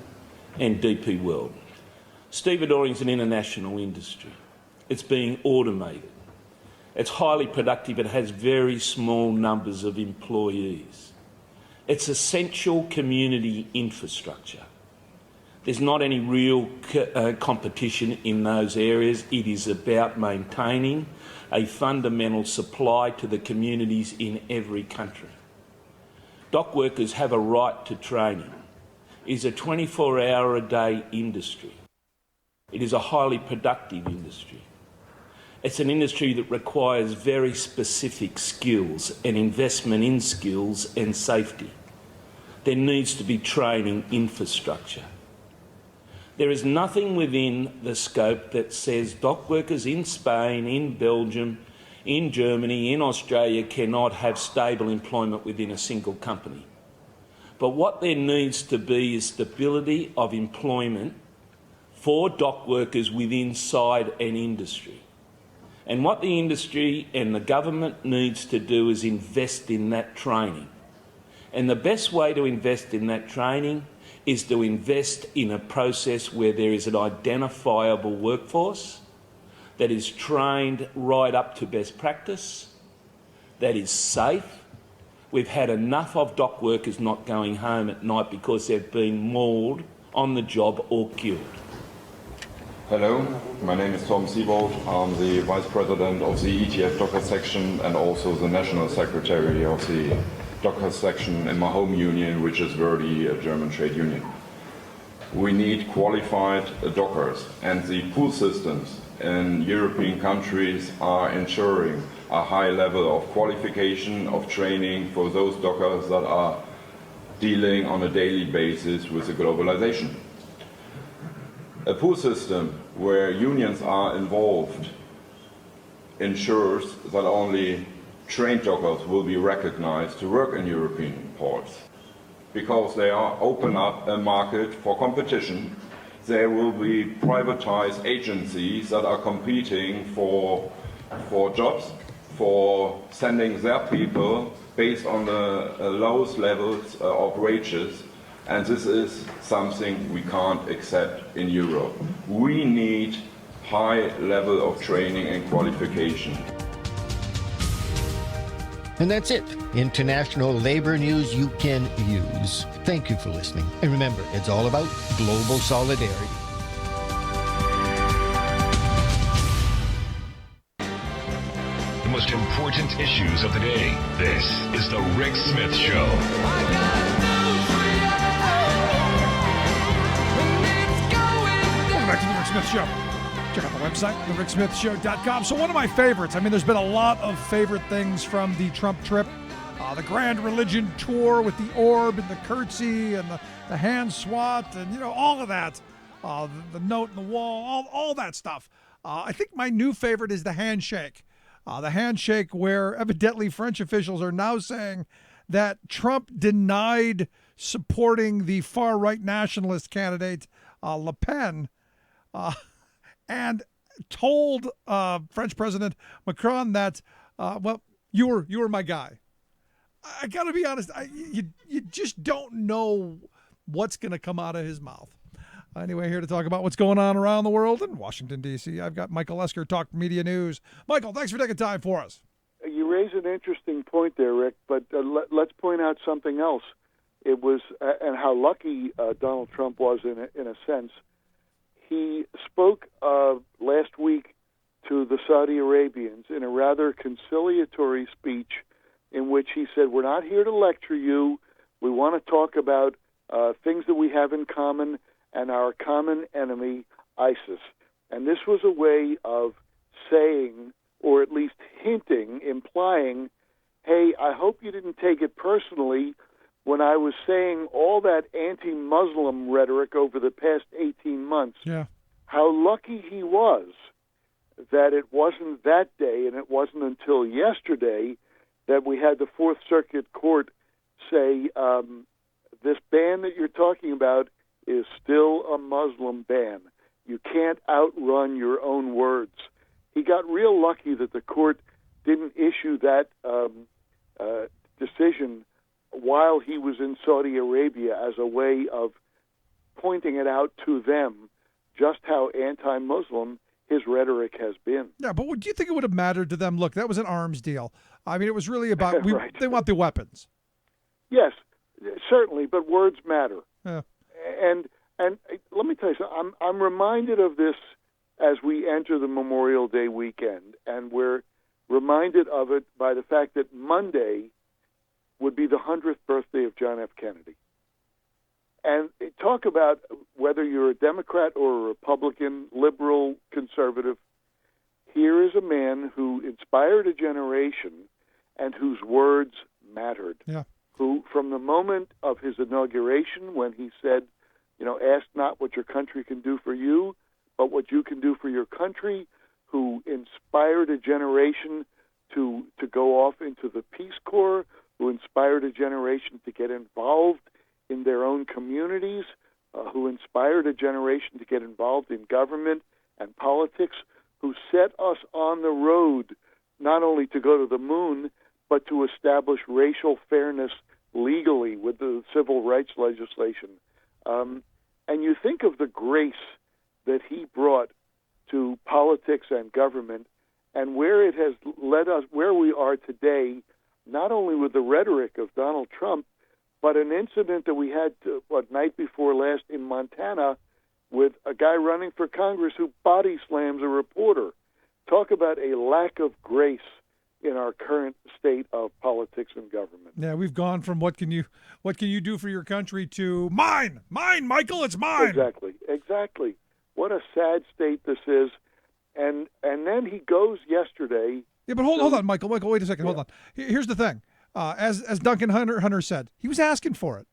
and DP World. Stevedoring is an international industry. It's being automated. It's highly productive. It has very small numbers of employees. It's essential community infrastructure. There's not any real competition in those areas. It is about maintaining a fundamental supply to the communities in every country. Dock workers have a right to training. It is a 24-hour-a-day industry. It is a highly productive industry. It's an industry that requires very specific skills and investment in skills and safety. There needs to be training infrastructure. There is nothing within the scope that says dock workers in Spain, in Belgium, in Germany, in Australia cannot have stable employment within a single company. But what there needs to be is stability of employment for dock workers within inside an industry. And what the industry and the government needs to do is invest in that training. And the best way to invest in that training is to invest in a process where there is an identifiable workforce that is trained right up to best practice, that is safe. We've had enough of dock workers not going home at night because they've been mauled on the job or killed. Hello, my name is Tom Siebold. I'm the Vice President of the ETF Docker section and also the National Secretary of the Docker section in my home union, which is Verdi, a German trade union. We need qualified dockers, and the pool systems in European countries are ensuring a high level of qualification, of training for those dockers that are dealing on a daily basis with the globalization. A pool system where unions are involved ensures that only trained dockers will be recognized to work in European ports. Because they are open up a market for competition, there will be privatized agencies that are competing for jobs, for sending their people based on the lowest levels of wages, and this is something we can't accept in Europe. We need high level of training and qualification. And that's it. International labor news you can use. Thank you for listening. And remember, it's all about global solidarity. The most important issues of the day. This is The Rick Smith Show. Welcome back to The Rick Smith Show. Check out the website, thericksmithshow.com. So one of my favorites, I mean, there's been a lot of favorite things from the Trump trip. The Grand Religion Tour with the orb and the curtsy and the hand swat and, you know, all of that. The note in the wall, all that stuff. I think my new favorite is the handshake. The handshake where evidently French officials are now saying that Trump denied supporting the far-right nationalist candidate, Le Pen, and told French President Macron that, well, you were my guy. I got to be honest, you just don't know what's going to come out of his mouth. Anyway, here to talk about what's going on around the world in Washington, D.C., I've got Michael Esker, Talk Media News. Michael, thanks for taking time for us. You raise an interesting point there, Rick, but let's point out something else. It was, and how lucky Donald Trump was in a sense. He spoke last week to the Saudi Arabians in a rather conciliatory speech in which he said, we're not here to lecture you. We want to talk about things that we have in common and our common enemy, ISIS. And this was a way of saying, or at least hinting, implying, hey, I hope you didn't take it personally when I was saying all that anti-Muslim rhetoric over the past 18 months. Yeah. How lucky he was that it wasn't that day and it wasn't until yesterday that we had the Fourth Circuit Court say this ban that you're talking about is still a Muslim ban. You can't outrun your own words. He got real lucky that the court didn't issue that decision while he was in Saudi Arabia as a way of pointing it out to them just how anti-Muslim his rhetoric has been. Yeah, but do you think it would have mattered to them? Look, that was an arms deal. I mean, it was really about Right. They want the weapons. Yes, certainly, but words matter. Yeah. And let me tell you something. I'm reminded of this as we enter the Memorial Day weekend, and we're reminded of it by the fact that Monday would be the 100th birthday of John F. Kennedy. And talk about whether you're a Democrat or a Republican, liberal, conservative. Here is a man who inspired a generation and whose words mattered. Yeah. Who, from the moment of his inauguration, when he said, ask not what your country can do for you, but what you can do for your country, who inspired a generation to go off into the Peace Corps, who inspired a generation to get involved in their own communities, who inspired a generation to get involved in government and politics, who set us on the road not only to go to the moon, but to establish racial fairness legally with the civil rights legislation. And you think of the grace that he brought to politics and government, and where it has led us, where we are today, not only with the rhetoric of Donald Trump, but an incident that we had, night before last in Montana with a guy running for Congress who body slams a reporter. Talk about a lack of grace in our current state of politics and government. Yeah, we've gone from what can you do for your country to mine, Michael, it's mine. Exactly. What a sad state this is. And then he goes yesterday. Yeah, but hold on, Michael. Wait a second. Hold on. Here's the thing. As Duncan Hunter said, he was asking for it.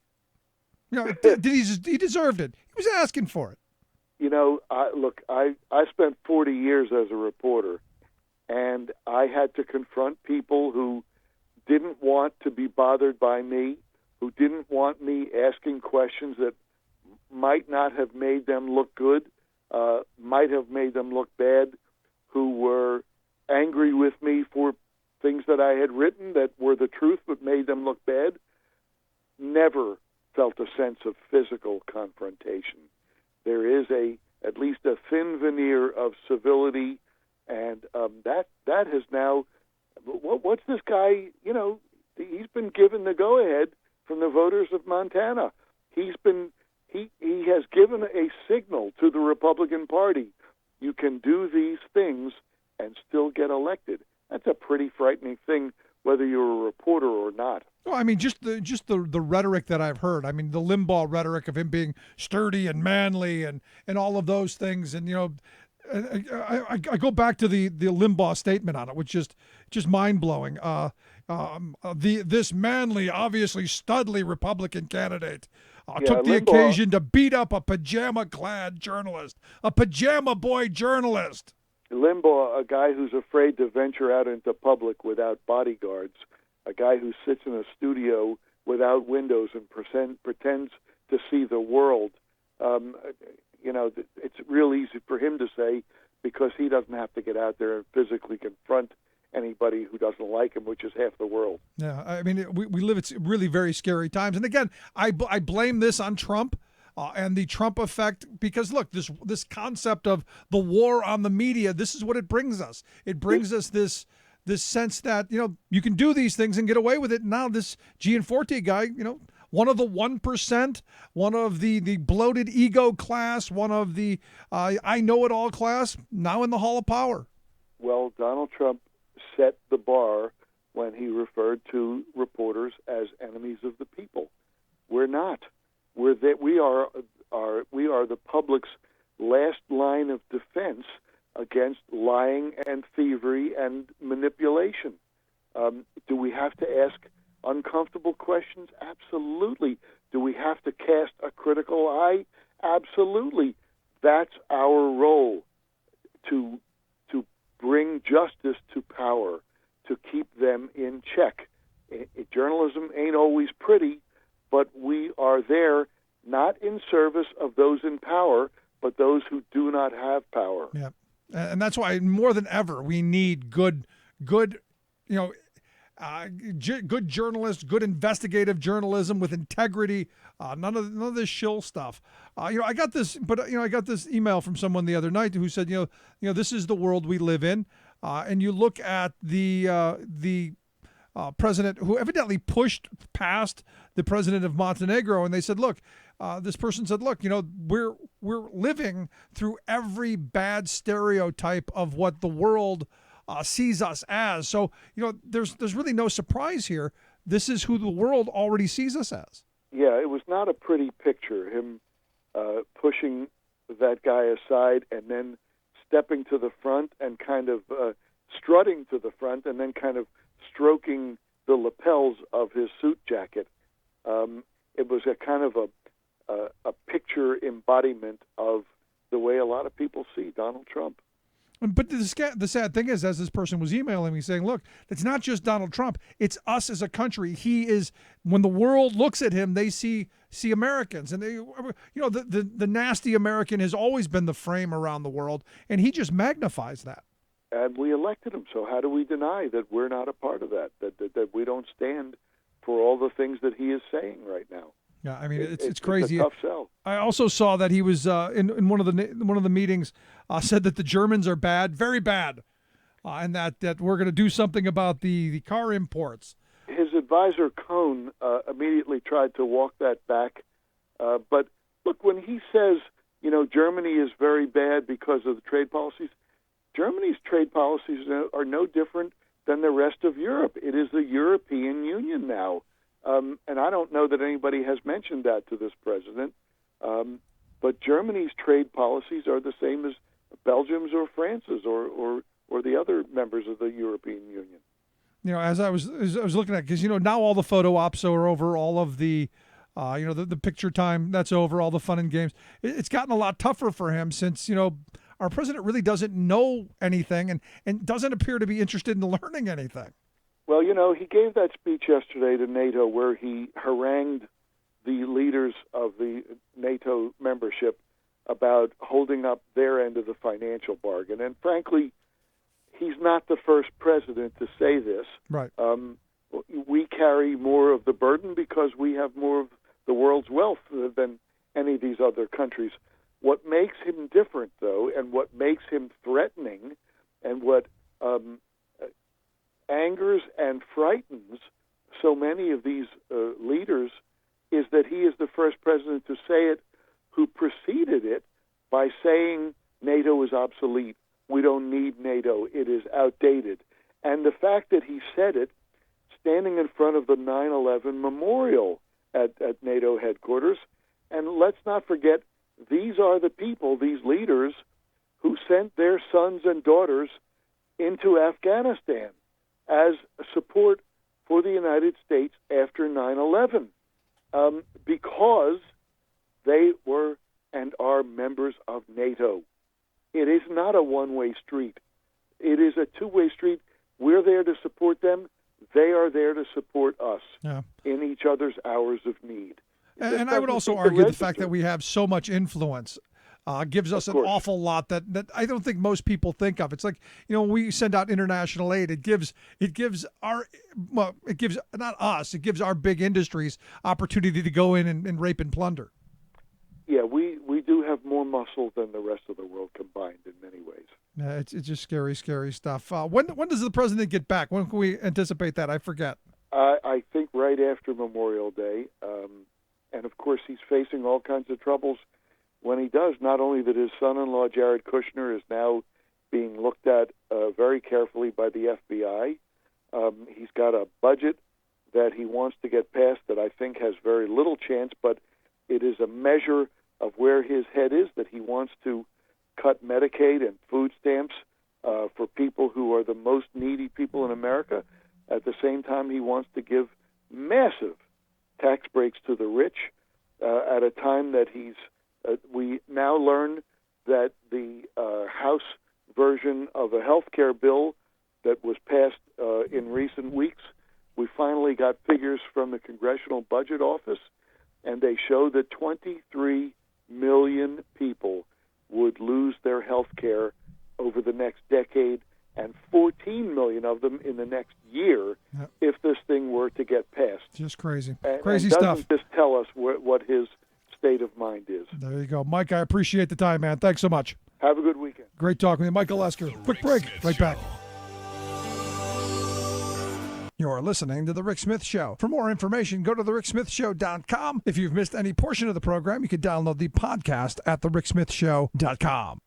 He deserved it. He was asking for it. I spent 40 years as a reporter, and I had to confront people who didn't want to be bothered by me, who didn't want me asking questions that might not have made them look good, might have made them look bad, who were angry with me for things that I had written that were the truth but made them look bad. Never felt a sense of physical confrontation. There is at least a thin veneer of civility, and that has now. What's this guy? He's been given the go-ahead from the voters of Montana. He has given a signal to the Republican Party. You can do these things and still get elected. That's a pretty frightening thing, whether you're a reporter or not. Well, I mean, just the rhetoric that I've heard. I mean, the Limbaugh rhetoric of him being sturdy and manly and all of those things. And, I go back to the Limbaugh statement on it, which is just mind-blowing. This manly, obviously studly Republican candidate took the occasion to beat up a pajama-clad journalist, a pajama boy journalist. Limbaugh, a guy who's afraid to venture out into public without bodyguards, a guy who sits in a studio without windows and pretends to see the world. It's real easy for him to say because he doesn't have to get out there and physically confront anybody who doesn't like him, which is half the world. Yeah, I mean, we live at really very scary times. And again, I blame this on Trump. And the Trump effect, because look, this concept of the war on the media, this is what it brings us. It brings us this sense that, you can do these things and get away with it. Now this Gianforte guy, one of the 1%, one of the bloated ego class, one of the I know it all class, now in the Hall of Power. Well, Donald Trump set the bar when he referred to reporters as enemies of the people. We're not. We are the public's last line of defense against lying and thievery and manipulation. Do we have to ask uncomfortable questions? Absolutely. Do we have to cast a critical eye? Absolutely. That's our role, to bring justice to power, to keep them in check. Journalism ain't always pretty, but we are there not in service of those in power, but those who do not have power. Yeah, and that's why more than ever we need good. good journalist, good investigative journalism with integrity. None of this shill stuff. I got this, but I got this email from someone the other night who said, this is the world we live in, and you look at the president who evidently pushed past the president of Montenegro, and they said, look, this person said, look, we're living through every bad stereotype of what the world sees us as. So, there's really no surprise here. This is who the world already sees us as. Yeah, it was not a pretty picture, him pushing that guy aside and then stepping to the front and kind of strutting to the front and then kind of stroking the lapels of his suit jacket. It was a kind of a picture embodiment of the way a lot of people see Donald Trump. But the sad thing is, as this person was emailing me saying, look, it's not just Donald Trump, it's us as a country. He is, when the world looks at him, they see Americans. And they, the nasty American has always been the frame around the world, and he just magnifies that. And we elected him, so how do we deny that we're not a part of that we don't stand for all the things that he is saying right now? Yeah, I mean, it's crazy. It's a tough sell. I also saw that he was in one of the meetings said that the Germans are bad, very bad, and that we're going to do something about the car imports. His advisor Cohn immediately tried to walk that back, but look, when he says Germany is very bad because of the trade policies, Germany's trade policies are no different than the rest of Europe. It is the European Union now. And I don't know that anybody has mentioned that to this president. But Germany's trade policies are the same as Belgium's or France's or the other members of the European Union. As I was looking at, because now all the photo ops are over, all of the the picture time that's over, all the fun and games. It's gotten a lot tougher for him since our president really doesn't know anything and doesn't appear to be interested in learning anything. Well, he gave that speech yesterday to NATO where he harangued the leaders of the NATO membership about holding up their end of the financial bargain. And frankly, he's not the first president to say this. Right. We carry more of the burden because we have more of the world's wealth than any of these other countries. What makes him different, though, and what makes him threatening and what angers and frightens so many of these leaders is that he is the first president to say it who preceded it by saying NATO is obsolete. We don't need NATO. It is outdated. And the fact that he said it standing in front of the 9/11 memorial at NATO headquarters. And let's not forget, these are the people, these leaders, who sent their sons and daughters into Afghanistan as support for the United States after 9/11, because they were and are members of NATO. It is not a one-way street. It is a two-way street. We're there to support them. They are there to support us in each other's hours of need. And I would also argue the fact that we have so much influence gives us an awful lot that I don't think most people think of. It's like, when we send out international aid, it gives not us, it gives our big industries opportunity to go in and rape and plunder. Yeah, we do have more muscle than the rest of the world combined in many ways. Yeah, it's just scary, scary stuff. When does the president get back? When can we anticipate that? I forget. I think right after Memorial Day. And, of course, he's facing all kinds of troubles when he does. Not only that his son-in-law, Jared Kushner, is now being looked at very carefully by the FBI. He's got a budget that he wants to get passed that I think has very little chance, but it is a measure of where his head is, that he wants to cut Medicaid and food stamps for people who are the most needy people in America. At the same time, he wants to give massive tax breaks to the rich at a time that we now learn that the House version of a health care bill that was passed in recent weeks, we finally got figures from the Congressional Budget Office, and they show that 23 million people would lose their health care over the next decade, and 14 15 million of them in the next year if this thing were to get passed. Just crazy. Crazy stuff. Doesn't just tell us what his state of mind is. There you go. Mike, I appreciate the time, man. Thanks so much. Have a good weekend. Great talking with you. Michael Esker. Quick break. Right back. You're listening to The Rick Smith Show. For more information, go to thericksmithshow.com. If you've missed any portion of the program, you can download the podcast at thericksmithshow.com.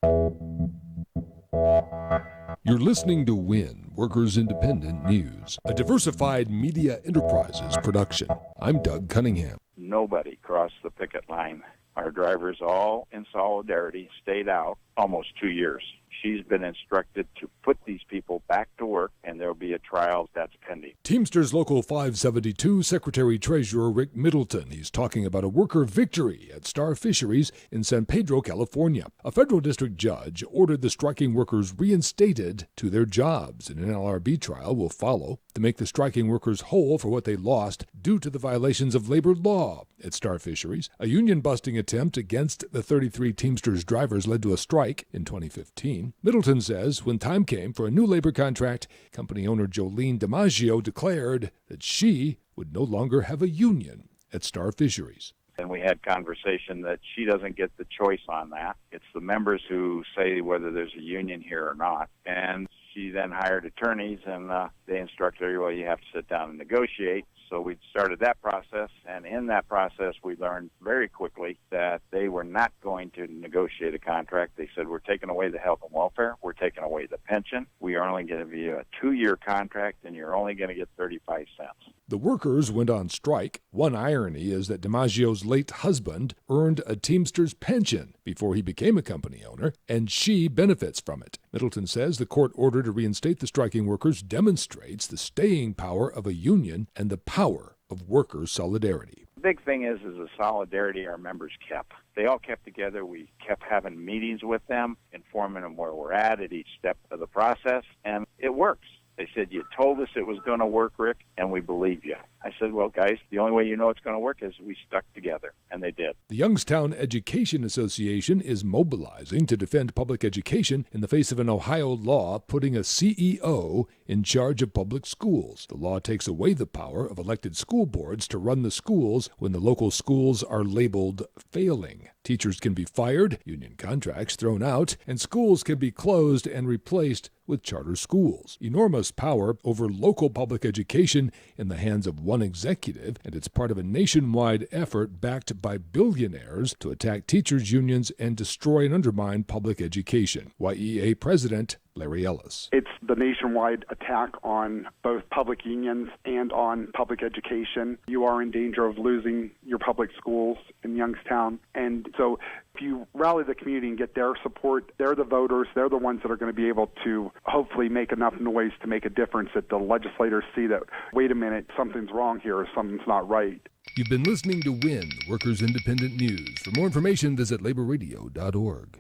You're listening to WIN, Workers Independent News, a diversified media enterprises production. I'm Doug Cunningham. Nobody crossed the picket line. Our drivers, all in solidarity, stayed out almost 2 years. She's been instructed to put these people back to work, and there'll be a trial that's pending. Teamsters Local 572 Secretary-Treasurer Rick Middleton. He's talking about a worker victory at Star Fisheries in San Pedro, California. A federal district judge ordered the striking workers reinstated to their jobs. An NLRB trial will follow to make the striking workers whole for what they lost due to the violations of labor law at Star Fisheries. A union-busting attempt against the 33 Teamsters drivers led to a strike in 2015. Middleton says when time came for a new labor contract, company owner Jolene DiMaggio declared that she would no longer have a union at Star Fisheries. And we had conversation that she doesn't get the choice on that. It's the members who say whether there's a union here or not. And she then hired attorneys, and they instructed her, well, you have to sit down and negotiate. So we started that process, and in that process, we learned very quickly that they were not going to negotiate a contract. They said, we're taking away the health and welfare, we're taking away the pension, we are only going to give you a 2-year contract, and you're only going to get 35 cents. The workers went on strike. One irony is that DiMaggio's late husband earned a Teamster's pension before he became a company owner, and she benefits from it. Middleton says the court order to reinstate the striking workers demonstrates the staying power of a union and the power of worker solidarity. The big thing is the solidarity our members kept. They all kept together. We kept having meetings with them, informing them where we're at each step of the process, and it works. They said, you told us it was going to work, Rick, and we believe you. I said, well, guys, the only way you know it's going to work is we stuck together, and they did. The Youngstown Education Association is mobilizing to defend public education in the face of an Ohio law putting a CEO in charge of public schools. The law takes away the power of elected school boards to run the schools when the local schools are labeled failing. Teachers can be fired, union contracts thrown out, and schools can be closed and replaced with charter schools. Enormous power over local public education in the hands of one executive, and it's part of a nationwide effort backed by billionaires to attack teachers' unions and destroy and undermine public education. YEA President Larry Ellis. It's the nationwide attack on both public unions and on public education. You are in danger of losing your public schools in Youngstown. And so if you rally the community and get their support, they're the voters, they're the ones that are going to be able to hopefully make enough noise to make a difference that the legislators see that, wait a minute, something's wrong here or something's not right. You've been listening to WIN, Workers Independent News. For more information, visit laborradio.org.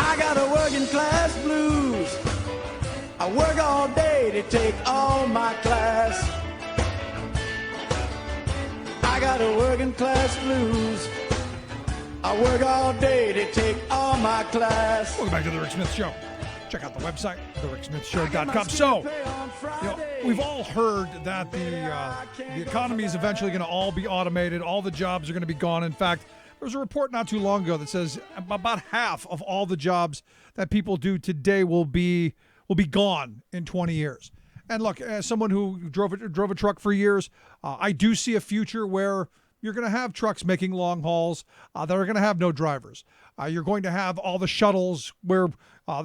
I got a working class blues. I work all day to take all my class. I got a working class blues. I work all day to take all my class. Welcome back to the Rick Smith Show. Check out the website, thericksmithshow.com. So, we've all heard that the economy is eventually going to all be automated. All the jobs are going to be gone. In fact, there was a report not too long ago that says about half of all the jobs that people do today will be gone in 20 years. And look, as someone who drove a truck for years, I do see a future where you're going to have trucks making long hauls that are going to have no drivers. You're going to have all the shuttles where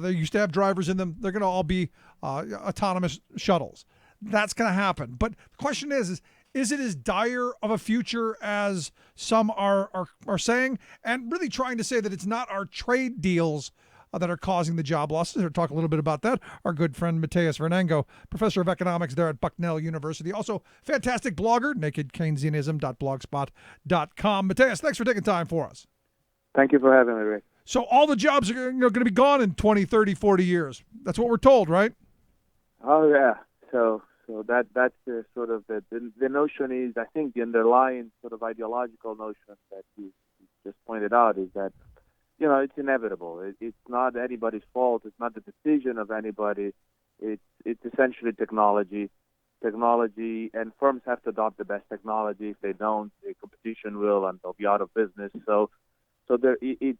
they used to have drivers in them. They're going to all be autonomous shuttles. That's going to happen. But the question is it as dire of a future as some are saying? And really trying to say that it's not our trade deals that are causing the job losses. We'll talk a little bit about that. Our good friend Mateus Vernango, professor of economics there at Bucknell University. Also, fantastic blogger, nakedkeynesianism.blogspot.com. Mateus, thanks for taking time for us. Thank you for having me, Rick. So all the jobs are going to be gone in 20, 30, 40 years. That's what we're told, right? Oh, yeah. So that's the sort of the notion is, I think the underlying sort of ideological notion that you just pointed out is that it's inevitable. It's not anybody's fault. It's not the decision of anybody. It's essentially technology. Technology, and firms have to adopt the best technology. If they don't, the competition will, and they'll be out of business. So it's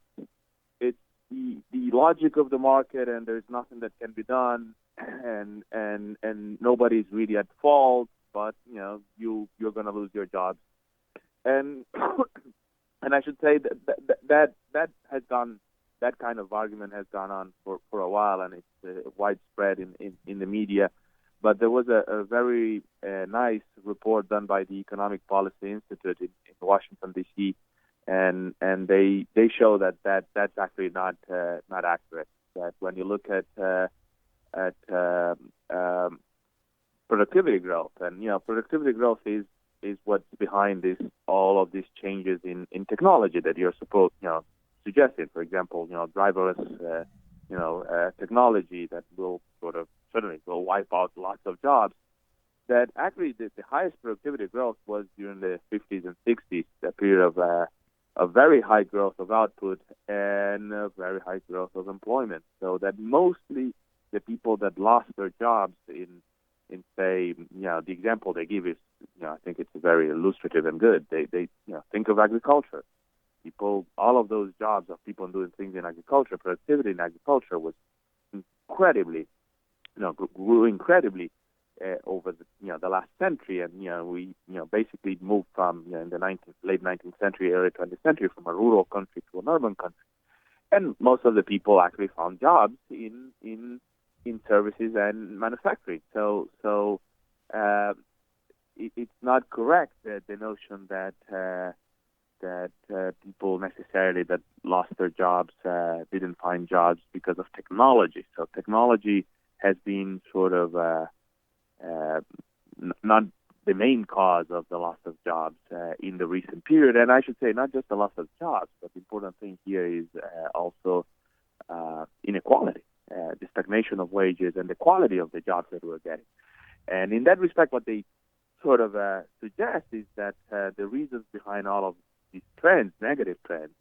the logic of the market, and there's nothing that can be done, and nobody's really at fault. But you're going to lose your jobs, and and I should say that has gone. That kind of argument has gone on for a while, and it's widespread in the media. But there was a very nice report done by the Economic Policy Institute in Washington D.C. and they show that's actually not accurate. That when you look at productivity growth, and productivity growth is what's behind all of these changes in technology that you're suggesting. For example, driverless technology that will certainly will wipe out lots of jobs. That actually the highest productivity growth was during the 50s and 60s, a period of a very high growth of output and a very high growth of employment. So that mostly the people that lost their jobs in say, the example they give is, I think it's very illustrative and good. They think of agriculture. People, all of those jobs of people doing things in agriculture, productivity in agriculture was incredibly, grew incredibly over the last century, and we basically moved from in the late 19th century, early 20th century, from a rural country to an urban country, and most of the people actually found jobs in services and manufacturing. So it's not correct that the notion that people necessarily that lost their jobs didn't find jobs because of technology. So technology has been sort of not the main cause of the loss of jobs in the recent period. And I should say not just the loss of jobs, but the important thing here is also inequality, the stagnation of wages and the quality of the jobs that we're getting. And in that respect, what they sort of suggest is that the reasons behind all of these trends, negative trends,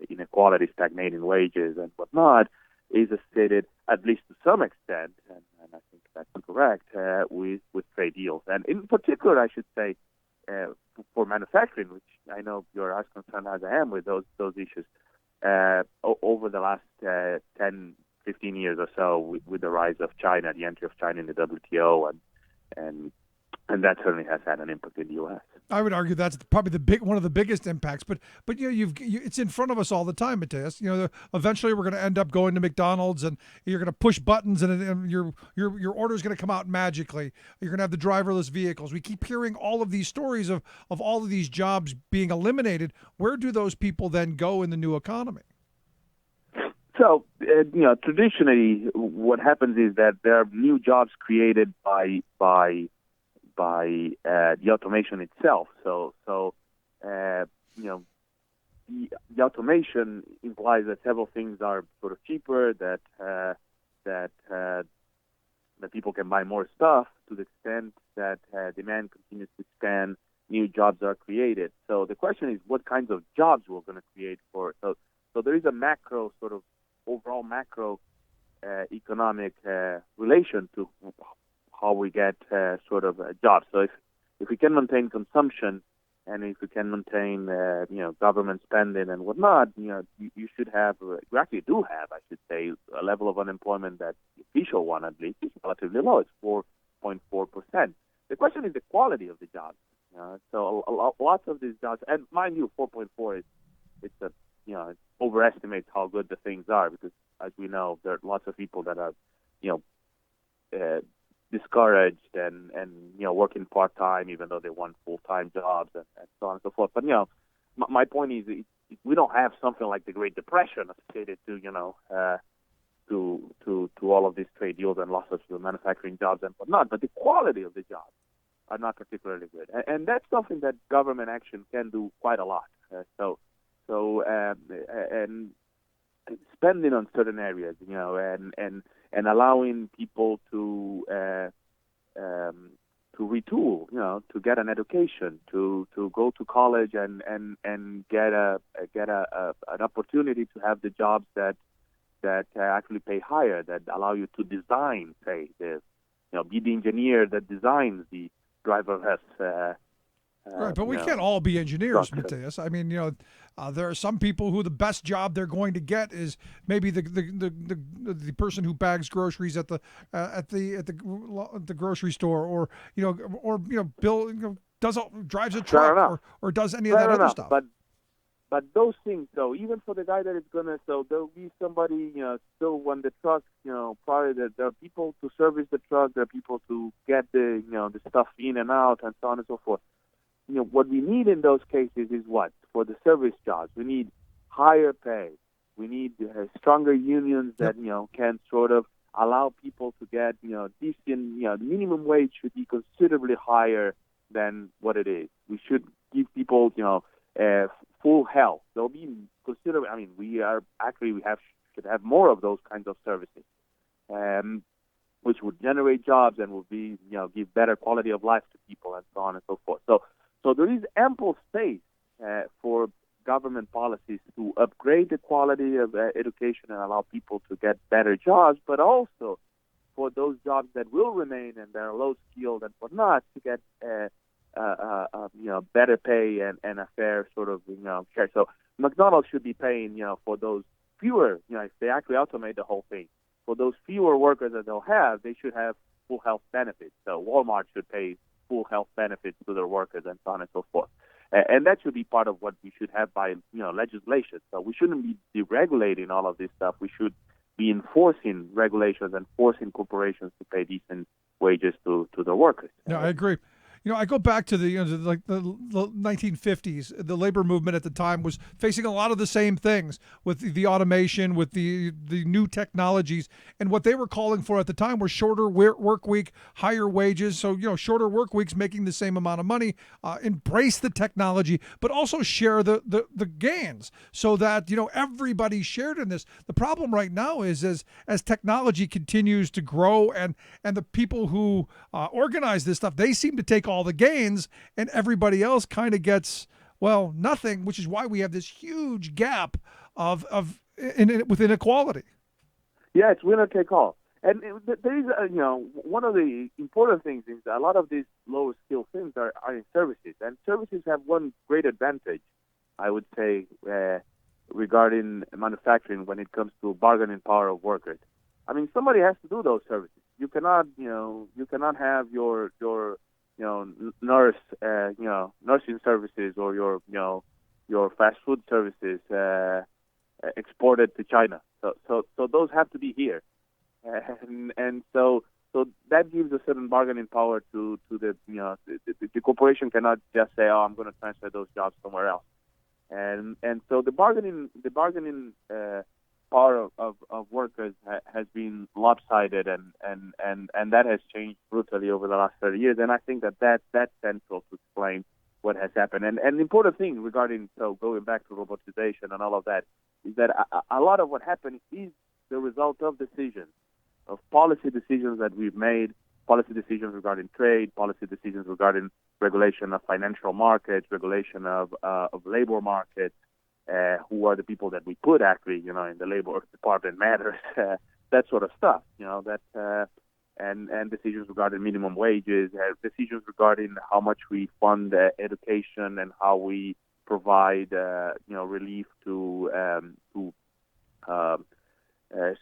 inequality, stagnating wages, and whatnot, is stated, at least to some extent, and I think that's correct, with trade deals. And in particular, I should say, for manufacturing, which I know you're as concerned as I am with those issues, over the last 10, 15 years or so, with the rise of China, the entry of China in the WTO, and that certainly has had an impact in the U.S. I would argue that's probably one of the biggest impacts. But it's in front of us all the time, Mateus. Eventually we're going to end up going to McDonald's, and you're going to push buttons, and your order is going to come out magically. You're going to have the driverless vehicles. We keep hearing all of these stories of all of these jobs being eliminated. Where do those people then go in the new economy? So, traditionally, what happens is that there are new jobs created by the automation itself. So the automation implies that several things are sort of cheaper, that people can buy more stuff to the extent that demand continues to expand, new jobs are created. So the question is, what kinds of jobs we're going to create for? So there is a macro sort of overall macro economic relation to how we get sort of jobs. So if we can maintain consumption, and if we can maintain government spending and whatnot, you should have, you actually do have, I should say, a level of unemployment that the official one at least is relatively low. It's 4.4%. The question is the quality of the jobs. So lots of these jobs, and mind you, 4.4 is it overestimates how good the things are, because as we know, there are lots of people that are discouraged and working part-time even though they want full-time jobs and so on and so forth. But my point is, we don't have something like the Great Depression associated to all of these trade deals and loss of manufacturing jobs and whatnot. But the quality of the jobs are not particularly good, and that's something that government action can do quite a lot. And spending on certain areas, and allowing people to retool, to get an education, to go to college and get an opportunity to have the jobs that actually pay higher, that allow you to design, say, be the engineer that designs the driverless. Right, but we can't all be engineers, Matthias. I mean, there are some people who the best job they're going to get is maybe the person who bags groceries at the grocery store, or drives a truck, or does any of that other stuff. But those things, though, even for the guy that is gonna, so there'll be somebody, still when the truck, probably there are people to service the truck, there are people to get the stuff in and out, and so on and so forth. What we need in those cases is what? For the service jobs, we need higher pay. We need stronger unions that, can sort of allow people to get, decent, the minimum wage should be considerably higher than what it is. We should give people, full health. There'll be considerable, we should have more of those kinds of services, which would generate jobs and would be, give better quality of life to people and so on and so forth. So there is ample space for government policies to upgrade the quality of education and allow people to get better jobs, but also for those jobs that will remain and they're low skilled and whatnot to get better pay and a fair sort of share. So McDonald's should be paying for those fewer, if they actually automate the whole thing, for those fewer workers that they'll have, they should have full health benefits. So Walmart should pay full health benefits to their workers and so on and so forth. And that should be part of what we should have by legislation. So we shouldn't be deregulating all of this stuff. We should be enforcing regulations and forcing corporations to pay decent wages to their workers. No, I agree. I go back to the 1950s. The labor movement at the time was facing a lot of the same things with the automation, with the new technologies, and what they were calling for at the time were shorter work week, higher wages. So shorter work weeks, making the same amount of money. Embrace the technology, but also share the gains so that everybody shared in this. The problem right now is as technology continues to grow and the people who organize this stuff, they seem to take all the gains, and everybody else kind of gets nothing, which is why we have this huge gap with inequality. Yeah, it's winner take all, and there is one of the important things is that a lot of these lower skill things are in services, and services have one great advantage, I would say, regarding manufacturing when it comes to bargaining power of workers. Somebody has to do those services. You cannot have your nurse, nursing services or your fast food services exported to China. So those have to be here, and so that gives a certain bargaining power to the corporation cannot just say, oh, I'm going to transfer those jobs somewhere else, and so the bargaining power of workers has been lopsided, and that has changed brutally over the last 30 years. And I think that's central to explain what has happened. And the important thing regarding, so going back to robotization and all of that, is that a lot of what happened is the result of decisions, of policy decisions that we've made, policy decisions regarding trade, policy decisions regarding regulation of financial markets, regulation of labor markets, who are the people that we put actually, in the labor department matters, that sort of stuff, and decisions regarding minimum wages, decisions regarding how much we fund education and how we provide, relief to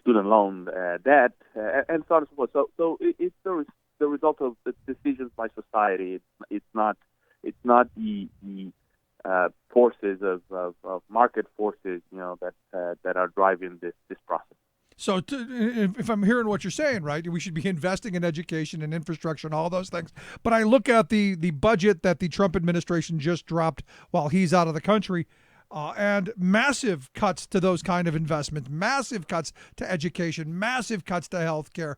student loan debt, and so on and so forth. So it's the result of the decisions by society. It's not the forces of market forces, that are driving this process. So if I'm hearing what you're saying, right, we should be investing in education and infrastructure and all those things. But I look at the budget that the Trump administration just dropped while he's out of the country, and massive cuts to those kind of investments, massive cuts to education, massive cuts to healthcare,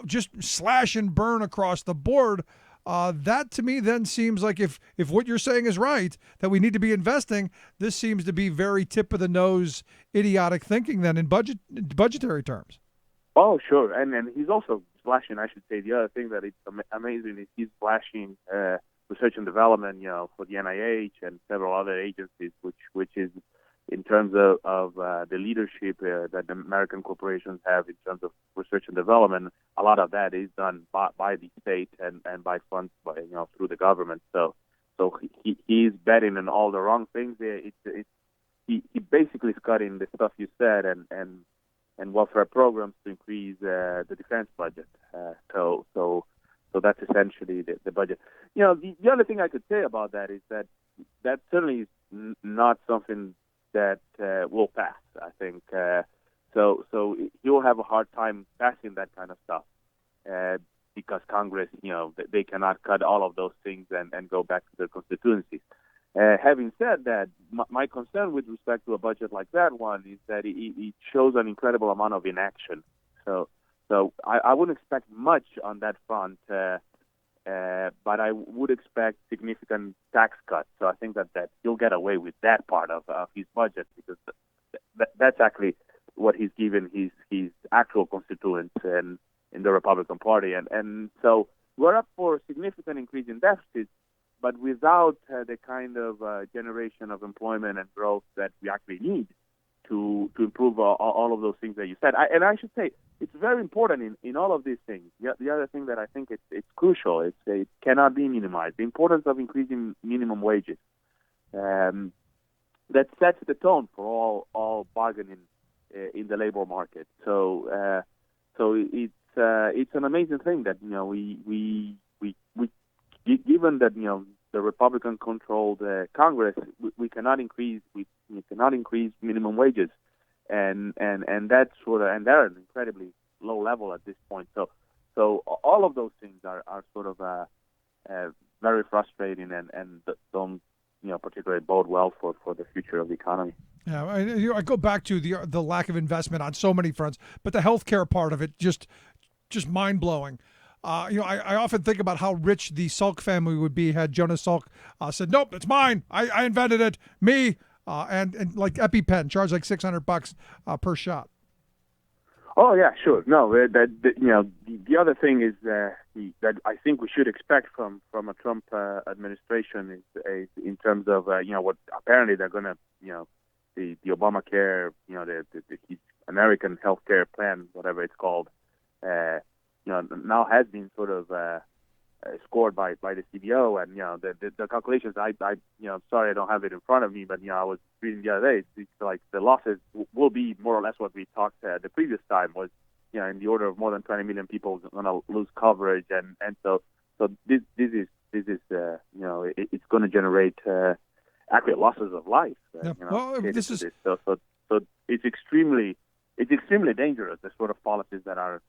just slash and burn across the board. That to me then seems like if what you're saying is right, that we need to be investing, this seems to be very tip of the nose idiotic thinking then in budgetary terms. Oh, sure, and he's also slashing. I should say the other thing that it's amazing is he's slashing research and development, for the NIH and several other agencies, which is in terms of the leadership that the American corporations have in terms of research and development. A lot of that is done by the state and by funds through the government. So he's betting on all the wrong things. He basically is cutting the stuff you said and welfare programs to increase the defense budget. So that's essentially the budget. The other thing I could say about that is that certainly is not something that will pass. I think so you'll have a hard time passing that kind of stuff because Congress, they cannot cut all of those things and go back to their constituencies. Having said that, my concern with respect to a budget like that one is that it shows an incredible amount of inaction. So I wouldn't expect much on that front, but I would expect significant tax cuts. So I think that he'll get away with that part of his budget because that's actually what he's given his actual constituents in the Republican Party. And so we're up for a significant increase in deficits, but without the kind of generation of employment and growth that we actually need to improve all of those things that you said. And I should say, it's very important in all of these things. The other thing that I think it's crucial, it cannot be minimized, the importance of increasing minimum wages. That sets the tone for all bargaining in the labor market. So it's an amazing thing that we given that the Republican-controlled Congress, we cannot increase minimum wages, and that's and they're at an incredibly low level at this point. So all of those things are sort of very frustrating and don't particularly bode well for the future of the economy. Yeah, I go back to the lack of investment on so many fronts, but the healthcare part of it just mind blowing. I often think about how rich the Salk family would be had Jonas Salk said, "Nope, it's mine. I invented it. Me." And like EpiPen, charge like $600 per shot. Oh yeah, sure. No, the other thing is that I think we should expect from a Trump administration is in terms of what apparently they're going to the Obamacare, the American health care plan, whatever it's called. Now has been sort of scored by the CBO, and the calculations. I'm sorry I don't have it in front of me, but I was reading the other day. It's like the losses will be more or less what we talked the previous time was in the order of more than 20 million people going to lose coverage, and so this is it's going to generate actually losses of life. This is so it's extremely dangerous. The sort of policies that are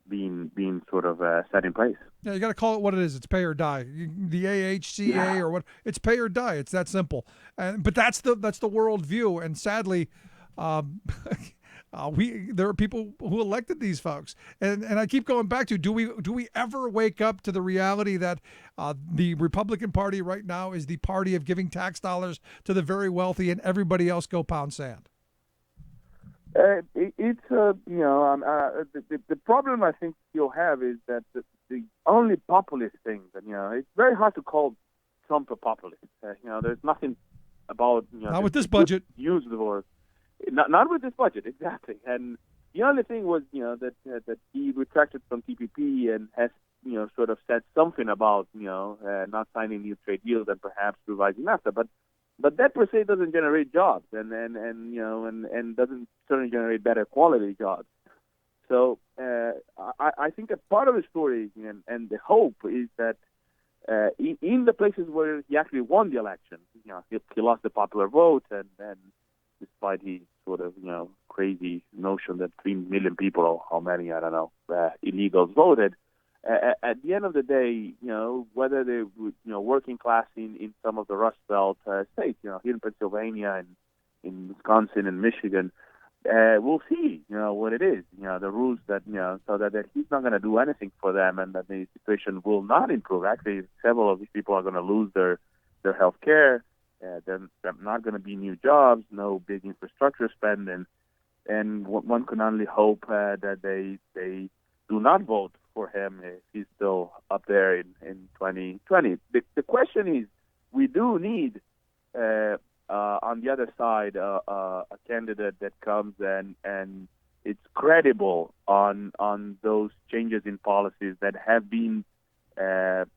being sort of set in place. Yeah, you got to call it what it is. It's pay or die. The AHCA or what? It's pay or die. It's that simple. But that's the world view. And sadly, there are people who elected these folks. And I keep going back to do we ever wake up to the reality that the Republican Party right now is the party of giving tax dollars to the very wealthy and everybody else go pound sand? It's the problem I think you'll have is that the only populist thing that it's very hard to call Trump a populist. There's nothing about not with this budget. Use the word not with this budget exactly. And the only thing was that he retracted from TPP and has sort of said something about not signing new trade deals and perhaps revising NAFTA, but that per se doesn't generate jobs and doesn't certainly generate better quality jobs. So I think a part of the story and the hope is that in the places where he actually won the election, he lost the popular vote, and despite his sort of crazy notion that 3 million people, or how many I don't know, illegals voted. At the end of the day, whether they're working class in some of the Rust Belt states, here in Pennsylvania and in Wisconsin and Michigan, we'll see, what it is, the rules that, so that he's not going to do anything for them and that the situation will not improve. Actually, several of these people are going to lose their health care. There not going to be new jobs, no big infrastructure spending. one can only hope that they do not vote for him if he's still up there in 2020. The question is, we do need on the other side a candidate that comes and it's credible on those changes in policies that have been, at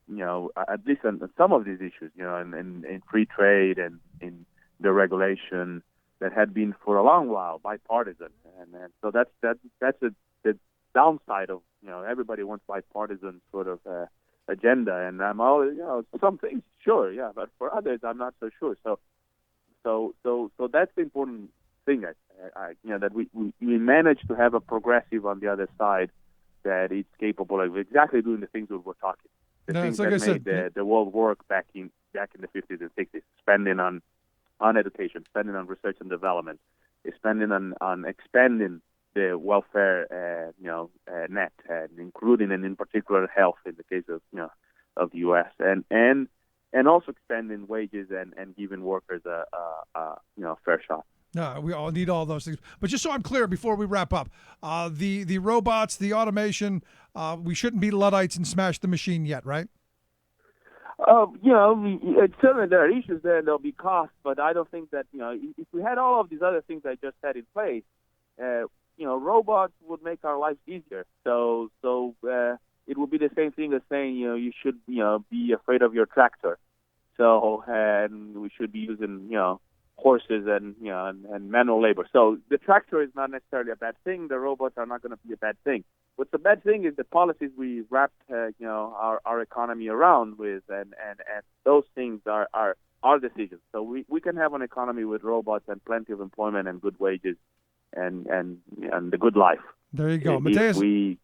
least on some of these issues, in free trade and in the regulation that had been for a long while bipartisan, and so that's the downside of everybody wants bipartisan sort of agenda, and I'm always some things sure, yeah, but for others I'm not so sure. So that's the important thing. That we managed to have a progressive on the other side that is capable of exactly doing the things that we're talking. The things that made the world work back in the 50s and 60s, spending on education, spending on research and development, spending on expanding the welfare net, including and in particular health in the case of the U.S. and also expanding wages and giving workers a fair shot. No, we all need all those things. But just so I'm clear before we wrap up, the robots, the automation, we shouldn't be Luddites and smash the machine yet, right? Certainly there are issues there and there'll be costs, but I don't think that, if we had all of these other things I just had in place, robots would make our lives easier. So it would be the same thing as saying, you should, be afraid of your tractor. So, and we should be using, horses and manual labor. So the tractor is not necessarily a bad thing. The robots are not going to be a bad thing. What's the bad thing is the policies we wrapped, our economy around with, and those things are our decisions. So we can have an economy with robots and plenty of employment and good wages and the good life. There you go, Mateus. We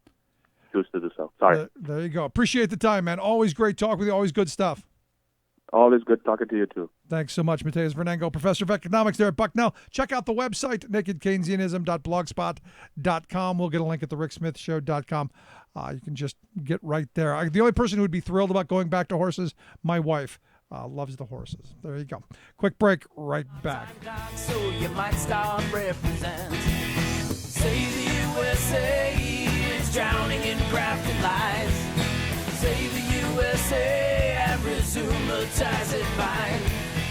choose to do so. Sorry. There you go. Appreciate the time, man. Always great talk with you. Always good stuff. Always good talking to you, too. Thanks so much, Mateus Vernengo, professor of economics there at Bucknell. Check out the website, nakedkeynesianism.blogspot.com. We'll get a link at thericksmithshow.com. You can just get right there. The only person who would be thrilled about going back to horses, my wife, loves the horses. There you go. Quick break, right back. So you might start represent. Say the USA is drowning in grafted lies. Say the USA and resume the ties it bind.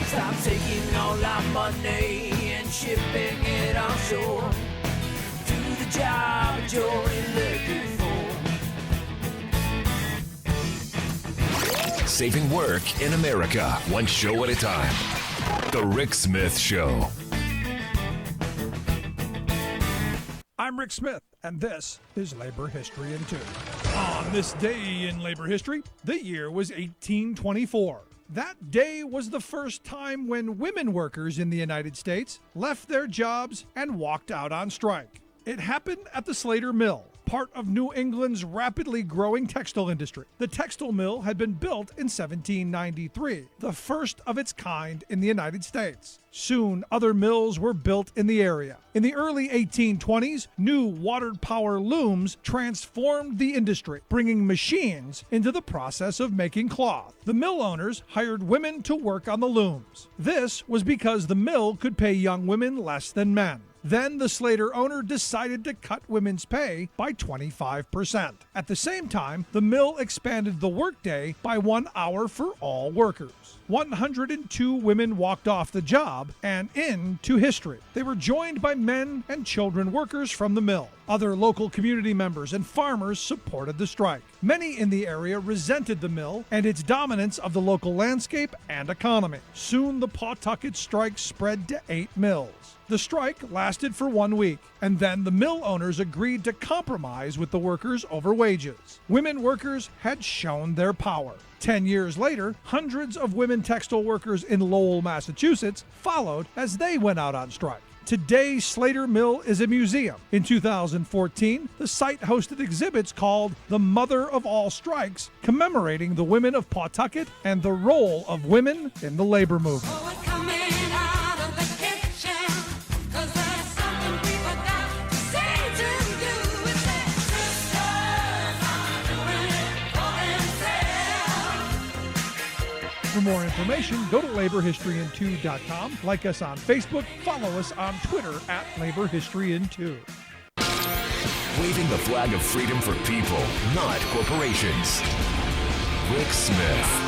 Stop taking all our money and shipping it offshore. Do the job that you're elected for. Saving work in America, one show at a time. The Rick Smith Show. I'm Rick Smith, and this is Labor History in 2. On this day in labor history, the year was 1824. That day was the first time when women workers in the United States left their jobs and walked out on strike. It happened at the Slater Mill, part of New England's rapidly growing textile industry. The textile mill had been built in 1793, the first of its kind in the United States. Soon, other mills were built in the area. In the early 1820s, new water power looms transformed the industry, bringing machines into the process of making cloth. The mill owners hired women to work on the looms. This was because the mill could pay young women less than men. Then the Slater owner decided to cut women's pay by 25%. At the same time, the mill expanded the workday by 1 hour for all workers. 102 women walked off the job and into history. They were joined by men and children workers from the mill. Other local community members and farmers supported the strike. Many in the area resented the mill and its dominance of the local landscape and economy. Soon the Pawtucket strike spread to 8 mills. The strike lasted for 1 week, and then the mill owners agreed to compromise with the workers over wages. Women workers had shown their power. 10 years later, hundreds of women textile workers in Lowell, Massachusetts, followed as they went out on strike. Today, Slater Mill is a museum. In 2014, the site hosted exhibits called The Mother of All Strikes, commemorating the women of Pawtucket and the role of women in the labor movement. For more information, go to laborhistoryin2.com, like us on Facebook, follow us on Twitter at laborhistoryin2. Waving the flag of freedom for people, not corporations. Rick Smith.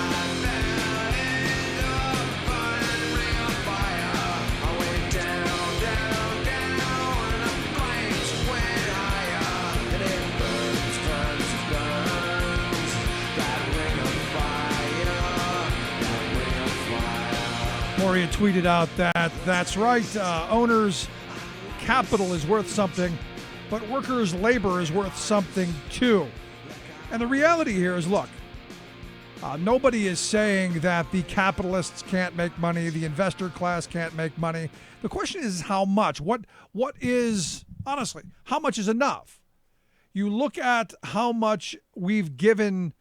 Moria tweeted out that that's right, owners' capital is worth something, but workers' labor is worth something too. And the reality here is, look, nobody is saying that the capitalists can't make money, the investor class can't make money. The question is how much? What is, honestly, how much is enough? You look at how much we've given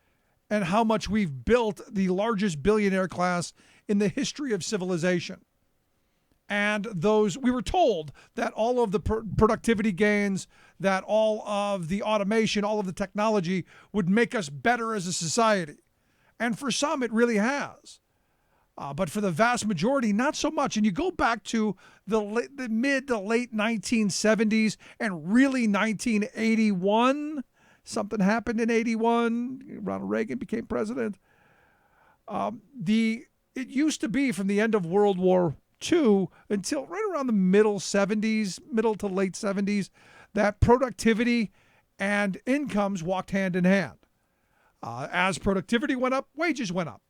and how much we've built the largest billionaire class in the history of civilization. And we were told that all of the productivity gains, that all of the automation, all of the technology would make us better as a society. And for some, it really has. But for the vast majority, not so much. And you go back to the mid to late 1970s and really 1981. Something happened in 81. Ronald Reagan became president. It used to be from the end of World War II until right around the middle to late 70s, that productivity and incomes walked hand in hand. As productivity went up, wages went up.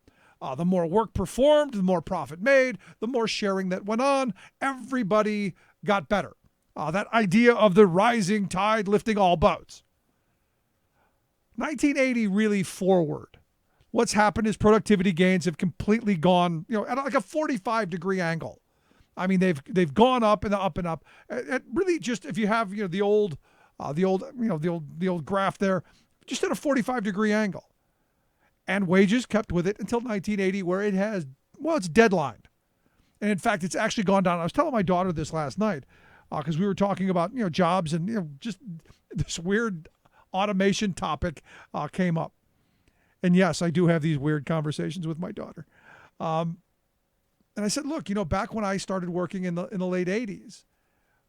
The more work performed, the more profit made, the more sharing that went on. Everybody got better. That idea of the rising tide lifting all boats. 1980 really forward. What's happened is productivity gains have completely gone, at like a 45-degree angle. I mean, they've gone up and up and up. It really just, if you have the old graph there, just at a 45-degree angle, and wages kept with it until 1980, where it has, it's deadlined, and in fact, it's actually gone down. I was telling my daughter this last night because we were talking about jobs and just this weird automation topic came up. And yes, I do have these weird conversations with my daughter. And I said, look, back when I started working in the late 80s,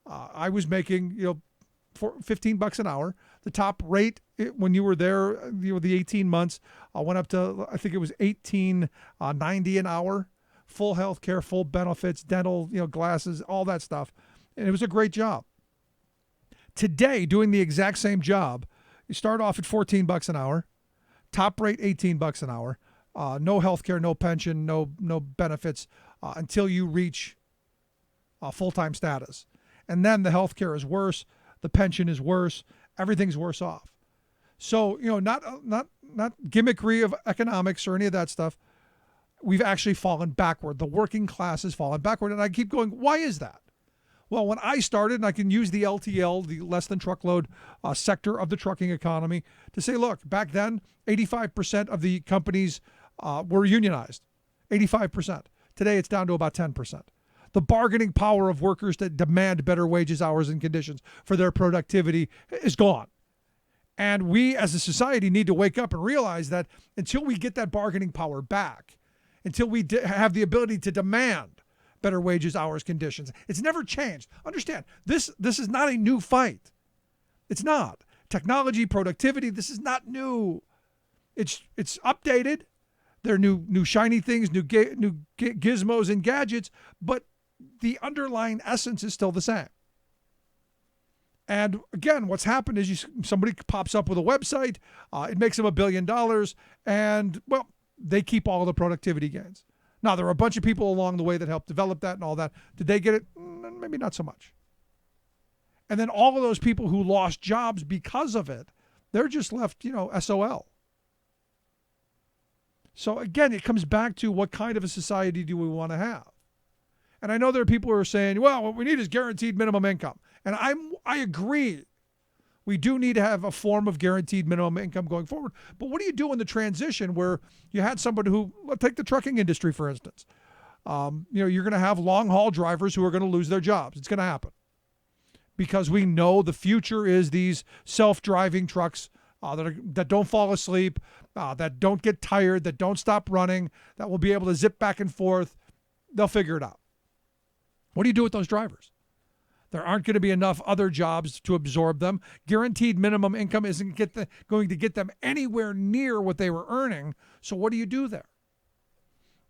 I was making, $15 an hour. The top rate when you were there, the 18 months, went up to, I think it was $18.90 an hour, full health care, full benefits, dental, glasses, all that stuff. And it was a great job. Today, doing the exact same job, you start off at $14 an hour. Top rate, $18 an hour. No health care, no pension, no benefits until you reach full-time status. And then the health care is worse. The pension is worse. Everything's worse off. So, not gimmickry of economics or any of that stuff. We've actually fallen backward. The working class has fallen backward. And I keep going, why is that? Well, when I started, and I can use the LTL, the less than truckload sector of the trucking economy, to say, look, back then, 85% of the companies were unionized. 85%. Today, it's down to about 10%. The bargaining power of workers that demand better wages, hours, and conditions for their productivity is gone. And we, as a society, need to wake up and realize that until we get that bargaining power back, until we have the ability to demand better wages, hours, conditions. It's never changed. Understand, this is not a new fight. It's not. Technology, productivity, this is not new. It's updated. There are new shiny things, new gizmos and gadgets, but the underlying essence is still the same. And again, what's happened is somebody pops up with a website, it makes them $1 billion, and they keep all the productivity gains. Now, there are a bunch of people along the way that helped develop that and all that. Did they get it? Maybe not so much. And then all of those people who lost jobs because of it, they're just left, SOL. So again, it comes back to what kind of a society do we want to have? And I know there are people who are saying, well, what we need is guaranteed minimum income. And I agree. We do need to have a form of guaranteed minimum income going forward. But what do you do in the transition where you had somebody who, take the trucking industry, for instance. You're going to have long haul drivers who are going to lose their jobs. It's going to happen because we know the future is these self-driving trucks that don't fall asleep, that don't get tired, that don't stop running, that will be able to zip back and forth. They'll figure it out. What do you do with those drivers? There aren't going to be enough other jobs to absorb them. Guaranteed minimum income isn't going to get them anywhere near what they were earning. So what do you do there?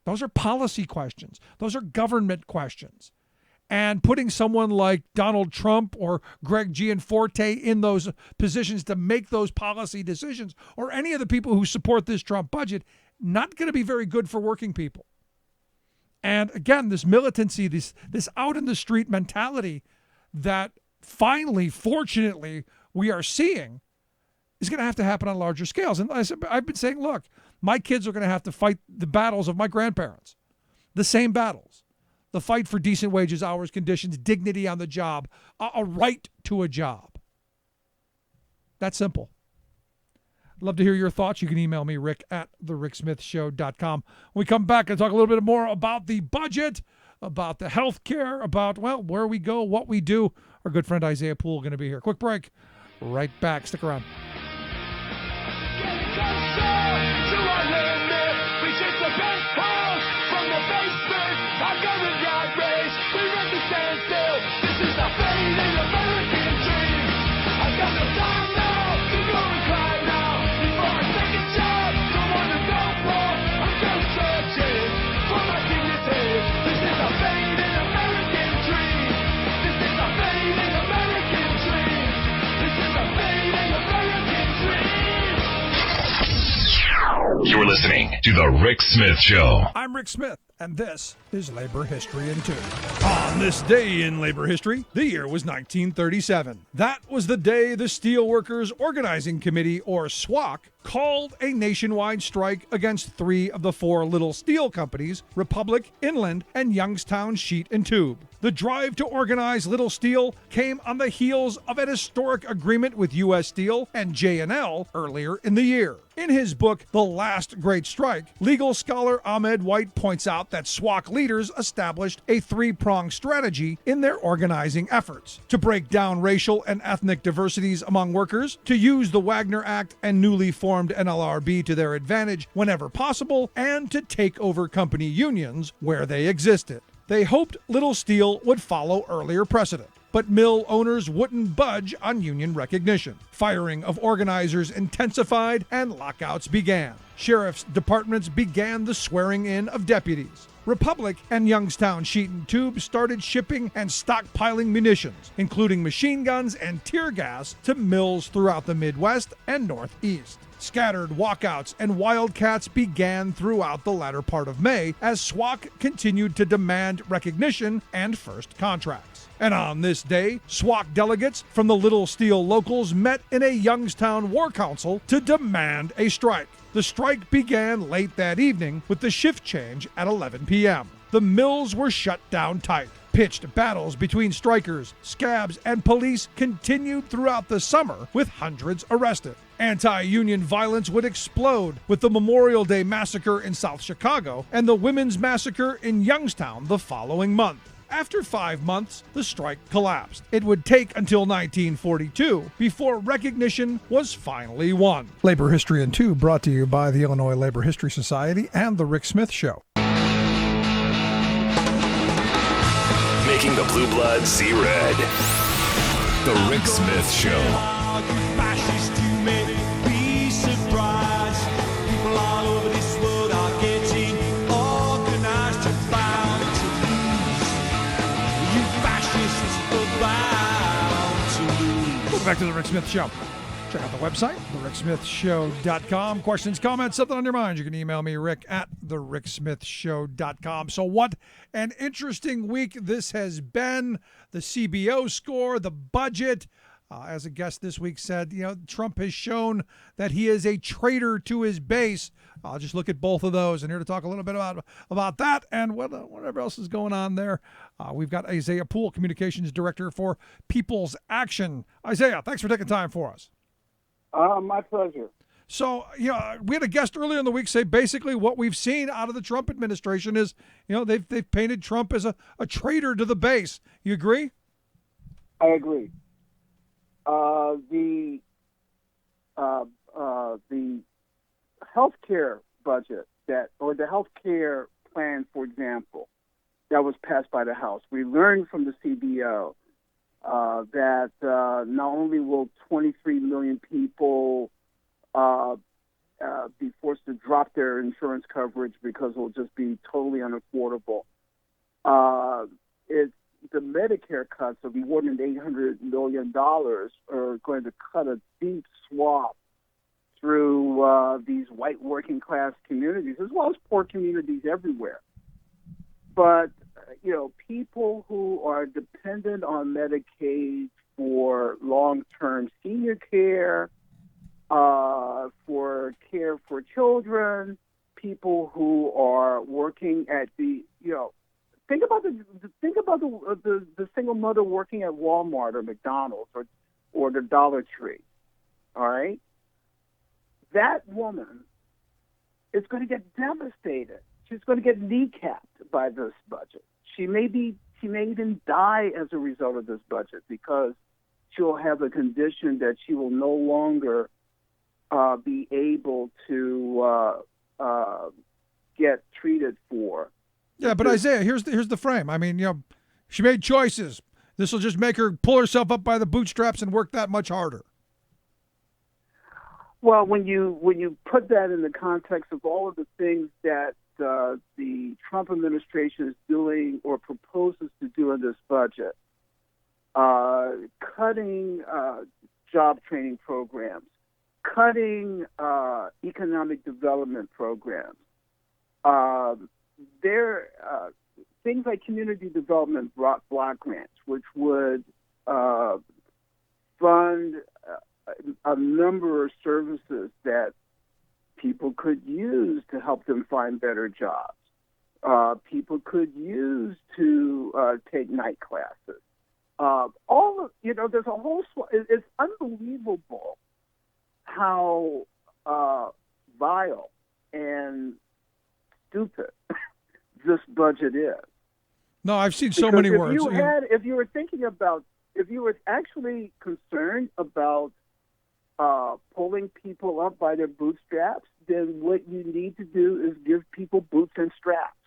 Those are policy questions. Those are government questions. And putting someone like Donald Trump or Greg Gianforte in those positions to make those policy decisions, or any of the people who support this Trump budget, not going to be very good for working people. And again, this militancy, this out in the street mentality that finally, fortunately, we are seeing is going to have to happen on larger scales. And I've been saying, look, my kids are going to have to fight the battles of my grandparents, the same battles, the fight for decent wages, hours, conditions, dignity on the job, a right to a job. That's simple. I'd love to hear your thoughts. You can email me, rick@thericksmithshow.com. When we come back and talk a little bit more about the budget, about the health care, about, well, where we go, what we do. Our good friend Isaiah Poole going to be here. Quick break. Right back. Stick around. You're listening to The Rick Smith Show. I'm Rick Smith, and this is Labor History in 2. On this day in labor history, the year was 1937. That was the day the Steelworkers Organizing Committee, or SWOC, called a nationwide strike against 3 of the 4 little steel companies, Republic, Inland, and Youngstown Sheet and Tube. The drive to organize Little Steel came on the heels of an historic agreement with U.S. Steel and J&L earlier in the year. In his book, The Last Great Strike, legal scholar Ahmed White points out that SWOC leaders established a 3-pronged strategy in their organizing efforts: to break down racial and ethnic diversities among workers, to use the Wagner Act and newly formed NLRB to their advantage whenever possible, and to take over company unions where they existed. They hoped Little Steel would follow earlier precedent, but mill owners wouldn't budge on union recognition. Firing of organizers intensified and lockouts began. Sheriff's departments began the swearing in of deputies. Republic and Youngstown Sheet and Tube started shipping and stockpiling munitions, including machine guns and tear gas, to mills throughout the Midwest and Northeast. Scattered walkouts and wildcats began throughout the latter part of May as SWOC continued to demand recognition and first contracts. And on this day, SWOC delegates from the Little Steel locals met in a Youngstown War Council to demand a strike. The strike began late that evening with the shift change at 11 p.m. The mills were shut down tight. Pitched battles between strikers, scabs, and police continued throughout the summer, with hundreds arrested. Anti-union violence would explode with the Memorial Day massacre in South Chicago and the Women's Massacre in Youngstown the following month. After 5 months, the strike collapsed. It would take until 1942 before recognition was finally won. Labor History in 2 brought to you by the Illinois Labor History Society and The Rick Smith Show. Making the blue blood see red. The Rick Smith Show. Welcome back to The Rick Smith Show. Check out the website, thericksmithshow.com. Questions, comments, something on your mind, you can email me, rick@thericksmithshow.com. So what an interesting week this has been. The CBO score, the budget. As a guest this week said, Trump has shown that he is a traitor to his base. I'll just look at both of those. And here to talk a little bit about that and whatever else is going on there, we've got Isaiah Poole, Communications Director for People's Action. Isaiah, thanks for taking time for us. My pleasure. So, we had a guest earlier in the week say basically what we've seen out of the Trump administration is, they've painted Trump as a traitor to the base. You agree? I agree. The the health care budget or the health care plan, for example, that was passed by the House. We learned from the CBO that not only will 23 million people be forced to drop their insurance coverage because it will just be totally unaffordable. The Medicare cuts of more than $800 million are going to cut a deep swath through these white working class communities, as well as poor communities everywhere. But, people who are dependent on Medicaid for long-term senior care, for care for children, people who are working at think about the single mother working at Walmart or McDonald's or the Dollar Tree. All right, that woman is going to get devastated. She's going to get kneecapped by this budget. She may even die as a result of this budget because she'll have a condition that she will no longer be able to get treated for. Yeah, but Isaiah, here's the frame. I mean, she made choices. This will just make her pull herself up by the bootstraps and work that much harder. Well, when you put that in the context of all of the things that the Trump administration is doing or proposes to do in this budget, cutting job training programs, cutting economic development programs, things like community development block grants, which would fund a number of services that people could use to help them find better jobs. People could use to take night classes. There's a whole. It's unbelievable how vile and stupid this budget is. No, I've seen so many words. If you were actually concerned about pulling people up by their bootstraps, then what you need to do is give people boots and straps.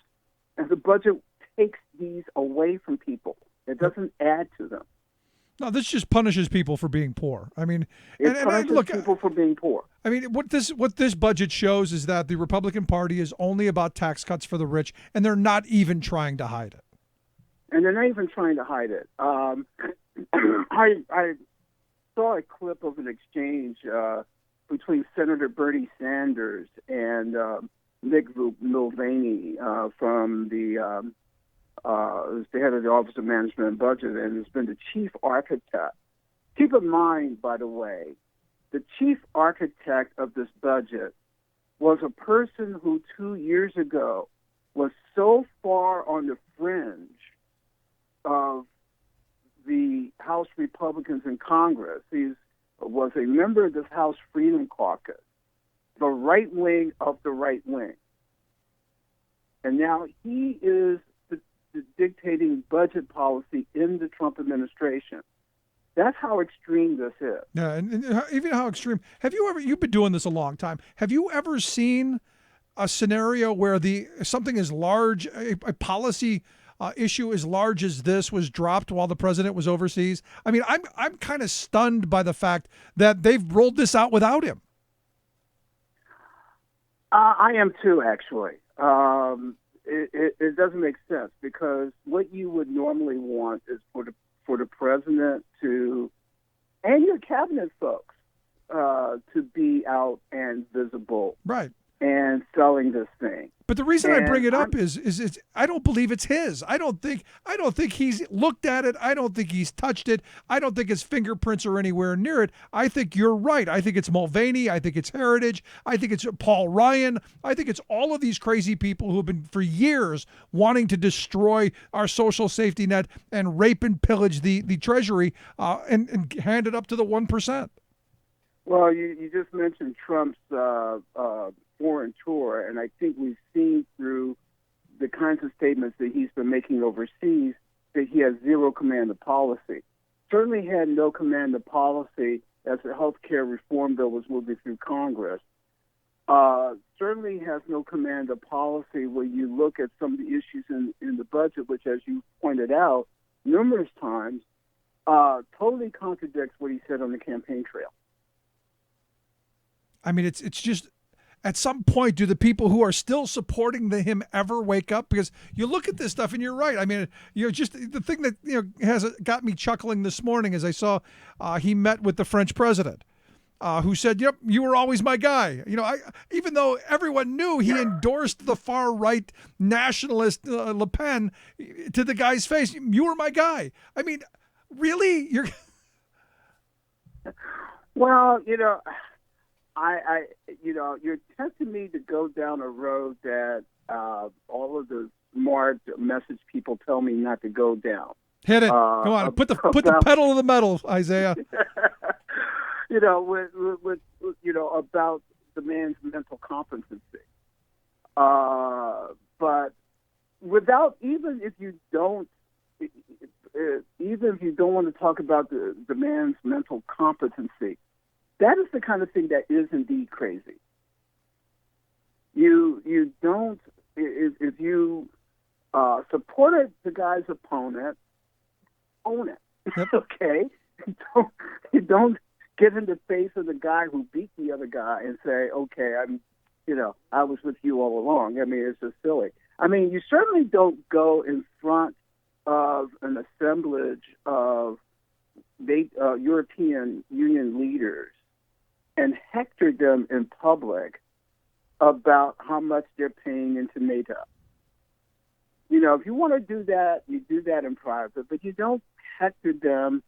And the budget takes these away from people. It doesn't add to them. No, this just punishes people for being poor. I mean, it punishes people for being poor. I mean, what this budget shows is that the Republican Party is only about tax cuts for the rich, and they're not even trying to hide it. And they're not even trying to hide it. I saw a clip of an exchange between Senator Bernie Sanders and Nick Mulvaney from the head of the Office of Management and Budget, and has been the chief architect. Keep in mind, by the way, the chief architect of this budget was a person who 2 years ago was so far on the fringe of the House Republicans in Congress. He was a member of this House Freedom Caucus, the right wing of the right wing. And now he is dictating budget policy in the Trump administration. That's how extreme this is. Yeah, and even how extreme. You've been doing this a long time. Have you ever seen a scenario where something as large, a policy issue as large as this was dropped while the president was overseas? I mean, I'm kind of stunned by the fact that they've rolled this out without him. I am too, actually. It doesn't make sense because what you would normally want is for the president and your cabinet folks to be out and visible, right, and selling this thing. But the reason I bring it up is I don't believe it's his. I don't think he's looked at it. I don't think he's touched it. I don't think his fingerprints are anywhere near it. I think you're right. I think it's Mulvaney. I think it's Heritage. I think it's Paul Ryan. I think it's all of these crazy people who have been for years wanting to destroy our social safety net and rape and pillage the Treasury and hand it up to the 1%. Well, you just mentioned Trump's foreign tour, and I think we've seen through the kinds of statements that he's been making overseas that he has zero command of policy. Certainly had no command of policy as the health care reform bill was moving through Congress, certainly has no command of policy when you look at some of the issues in the budget, which, as you pointed out numerous times, totally contradicts what he said on the campaign trail. I mean, it's just, at some point, do the people who are still supporting him ever wake up? Because you look at this stuff and you're right. I mean, just the thing that has got me chuckling this morning is I saw he met with the French president, who said, "Yep, you were always my guy." Even though everyone knew he endorsed the far right nationalist Le Pen to the guy's face, "You were my guy." I mean, really, you're. Well, you're tempting me to go down a road that all of the smart message people tell me not to go down. Hit it. Come on, put the pedal to the metal, Isaiah. About the man's mental competency. But without, even if you don't want to talk about the man's mental competency, that is the kind of thing that is indeed crazy. You don't, if you supported the guy's opponent, own it. Yep. Okay? You don't get in the face of the guy who beat the other guy and say, okay, I was with you all along. I mean, it's just silly. I mean, you certainly don't go in front of an assemblage of European Union leaders and hector them in public about how much they're paying into NATO. If you want to do that, you do that in private, but you don't hector them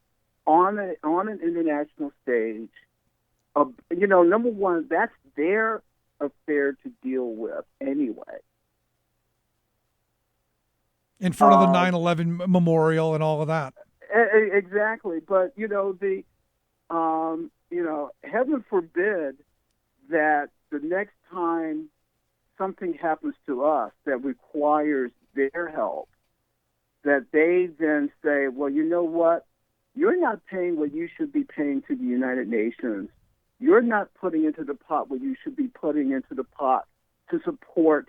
on an international stage. Number one, that's their affair to deal with anyway. In front of the 9/11 memorial and all of that. Exactly, but heaven forbid that the next time something happens to us that requires their help, that they then say, well, you know what? You're not paying what you should be paying to the United Nations. You're not putting into the pot what you should be putting into the pot to support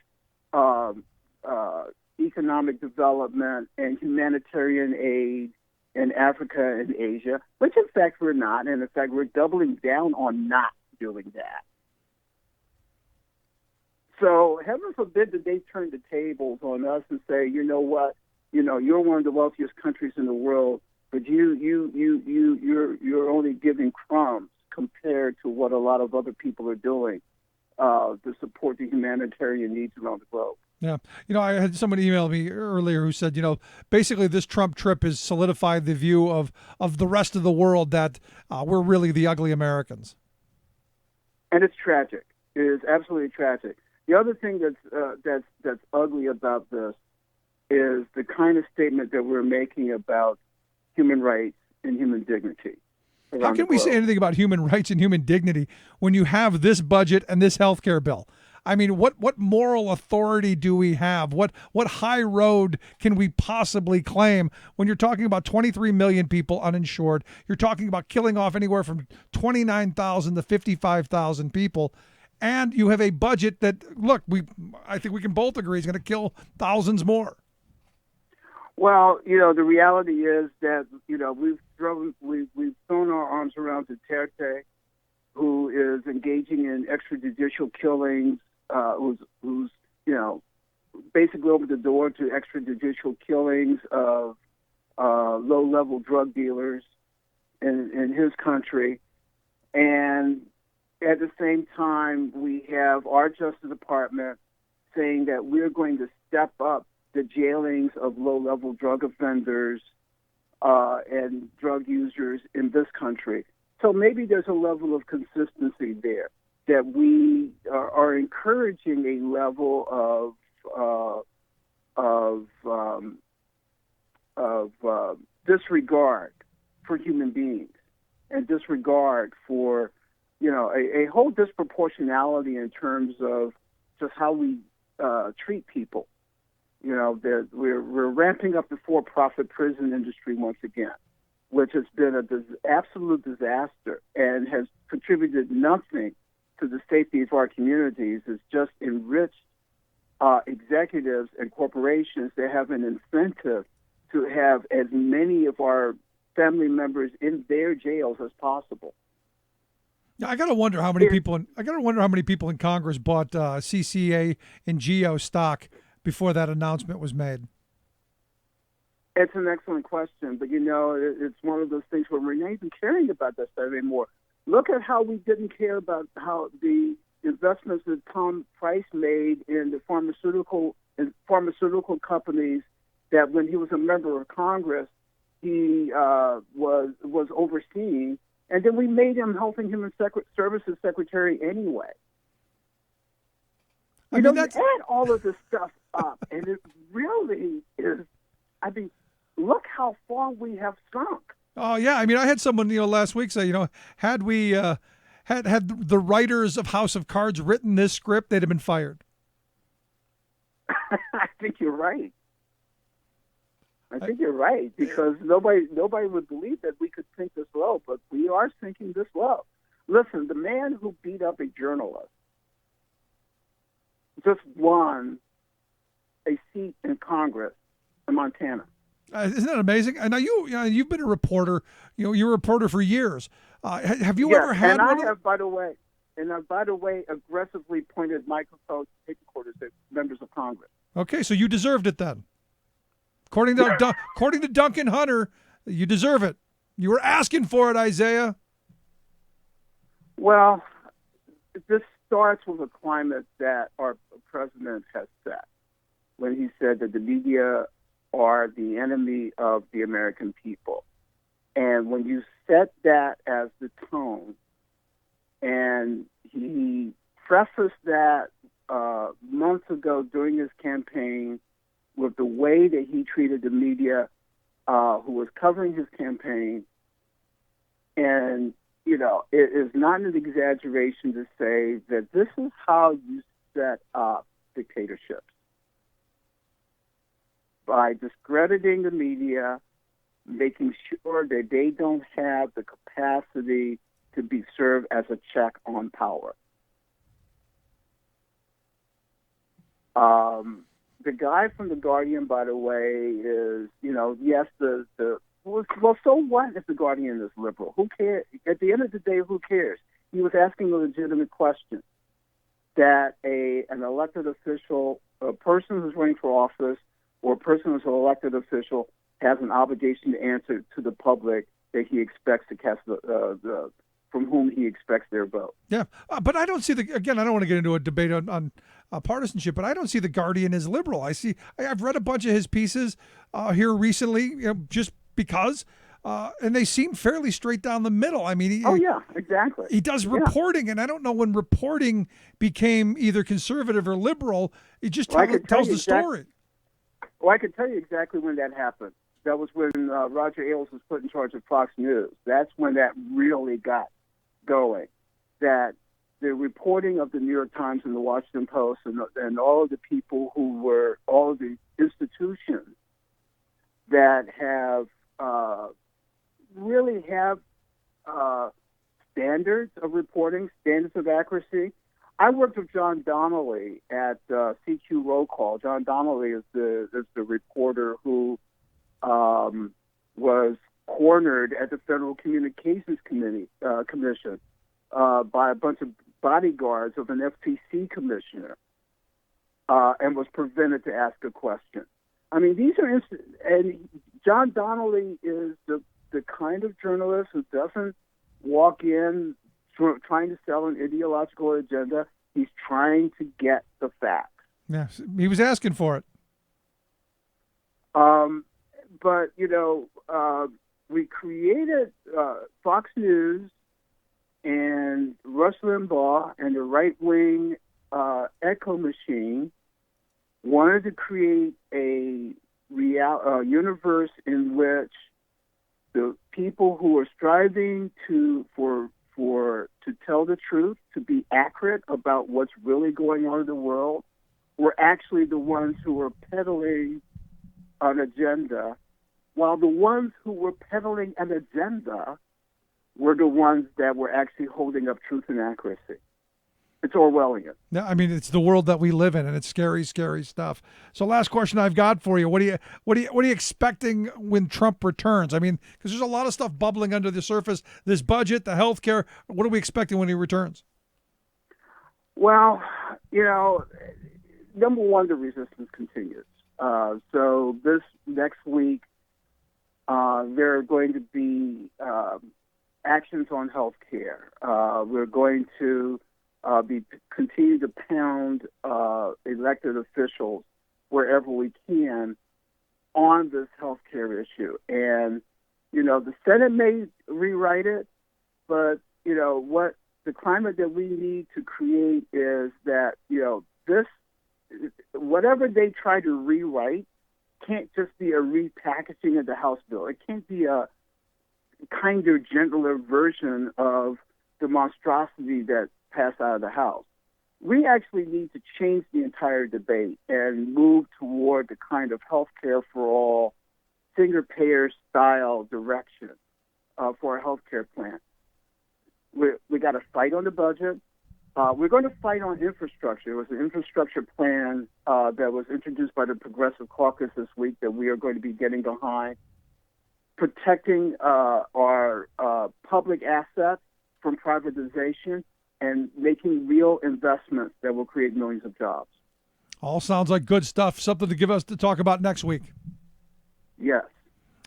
economic development and humanitarian aid in Africa and Asia, which in fact we're not. And in fact, we're doubling down on not doing that. So heaven forbid that they turn the tables on us and say, you know what, you're one of the wealthiest countries in the world, but you're only giving crumbs compared to what a lot of other people are doing to support the humanitarian needs around the globe. Yeah. I had someone email me earlier who said, basically this Trump trip has solidified the view of the rest of the world that we're really the ugly Americans. And it's tragic. It is absolutely tragic. The other thing that's ugly about this is the kind of statement that we're making about human rights and human dignity. How can we say anything about human rights and human dignity when you have this budget and this health care bill? I mean, what moral authority do we have? What high road can we possibly claim when you're talking about 23 million people uninsured? You're talking about killing off anywhere from 29,000 to 55,000 people. And you have a budget that, I think we can both agree is going to kill thousands more. Well, the reality is that, we've thrown our arms around Duterte, who is engaging in extrajudicial killings, who's basically opened the door to extrajudicial killings of low-level drug dealers in his country. And at the same time, we have our Justice Department saying that we're going to step up the jailings of low-level drug offenders and drug users in this country. So maybe there's a level of consistency there, that we are encouraging a level of disregard for human beings and disregard for, a whole disproportionality in terms of just how we treat people. That we're ramping up the for-profit prison industry once again. which has been an absolute disaster and has contributed nothing to the safety of our communities, has just enriched executives and corporations that have an incentive to have as many of our family members in their jails as possible. I gotta wonder how many people. I gotta wonder how many people in Congress bought CCA and Geo stock before that announcement was made. It's an excellent question, but it's one of those things where we're not even caring about that stuff anymore. Look at how we didn't care about how the investments that Tom Price made in the pharmaceutical companies that when he was a member of Congress, he was overseeing, and then we made him Health and Human Services Secretary anyway. You add all of this stuff up, and it really is. I mean, look how far we have sunk. Oh yeah, I mean, I had someone last week say, had we had the writers of House of Cards written this script, they'd have been fired. I think you're right. Because nobody would believe that we could sink this low, but we are sinking this low. Listen, the man who beat up a journalist just won a seat in Congress in Montana. Isn't that amazing? And now you've been a reporter. You're a reporter for years. Have you ever had? And I have, by the way, aggressively pointed microphones to tape recorders at members of Congress. Okay, so you deserved it then. According to Duncan Hunter, you deserve it. You were asking for it, Isaiah. Well, this starts with a climate that our president has set when he said that the media are the enemy of the American people. And when you set that as the tone, and he prefaced that months ago during his campaign with the way that he treated the media who was covering his campaign. And, it is not an exaggeration to say that this is how you set up dictatorships. By discrediting the media, making sure that they don't have the capacity to be served as a check on power. The guy from The Guardian, by the way, is, yes, well, so what if The Guardian is liberal? Who cares? At the end of the day, who cares? He was asking a legitimate question that an elected official, a person who's running for office, or a person who's an elected official has an obligation to answer to the public that he expects to cast from whom he expects their vote. Yeah, but I don't see I don't want to get into a debate on partisanship, but I don't see The Guardian as liberal. I've read a bunch of his pieces here recently, just because, and they seem fairly straight down the middle. I mean, exactly. He does reporting, and I don't know when reporting became either conservative or liberal. It just tells the story. Well, I can tell you exactly when that happened. That was when Roger Ailes was put in charge of Fox News. That's when that really got going. That the reporting of the New York Times and the Washington Post and all of the people who were, all of the institutions that have really have standards of reporting, standards of accuracy. I worked with John Donnelly at CQ Roll Call. John Donnelly is the reporter who was cornered at the Federal Communications Commission by a bunch of bodyguards of an FCC commissioner and was prevented to ask a question. I mean, these are and John Donnelly is the kind of journalist who doesn't walk in trying to sell an ideological agenda. He's trying to get the facts. Yeah, he was asking for it. But, we created Fox News and Rush Limbaugh and the right-wing echo machine wanted to create a universe in which the people who are striving to tell the truth, to be accurate about what's really going on in the world, were actually the ones who were peddling an agenda while the ones who were peddling an agenda were the ones that were actually holding up truth and accuracy. It's Orwellian. No, I mean, it's the world that we live in, and it's scary, scary stuff. So, last question I've got for you: what are you expecting when Trump returns? I mean, because there's a lot of stuff bubbling under the surface. This budget, the health care. What are we expecting when he returns? Well, number one, the resistance continues. So this next week, there are going to be actions on health care. We're going to continue to pound elected officials wherever we can on this health care issue. And, the Senate may rewrite it, but, what the climate that we need to create is that, this, whatever they try to rewrite can't just be a repackaging of the House bill. It can't be a kinder, gentler version of the monstrosity that passed out of the House. We actually need to change the entire debate and move toward the kind of health care for all, single-payer style direction for a health care plan. We got to fight on the budget. We're going to fight on infrastructure. It was an infrastructure plan that was introduced by the Progressive Caucus this week that we are going to be getting behind. Protecting our public assets from privatization and making real investments that will create millions of jobs. All sounds like good stuff. Something to give us to talk about next week. Yes.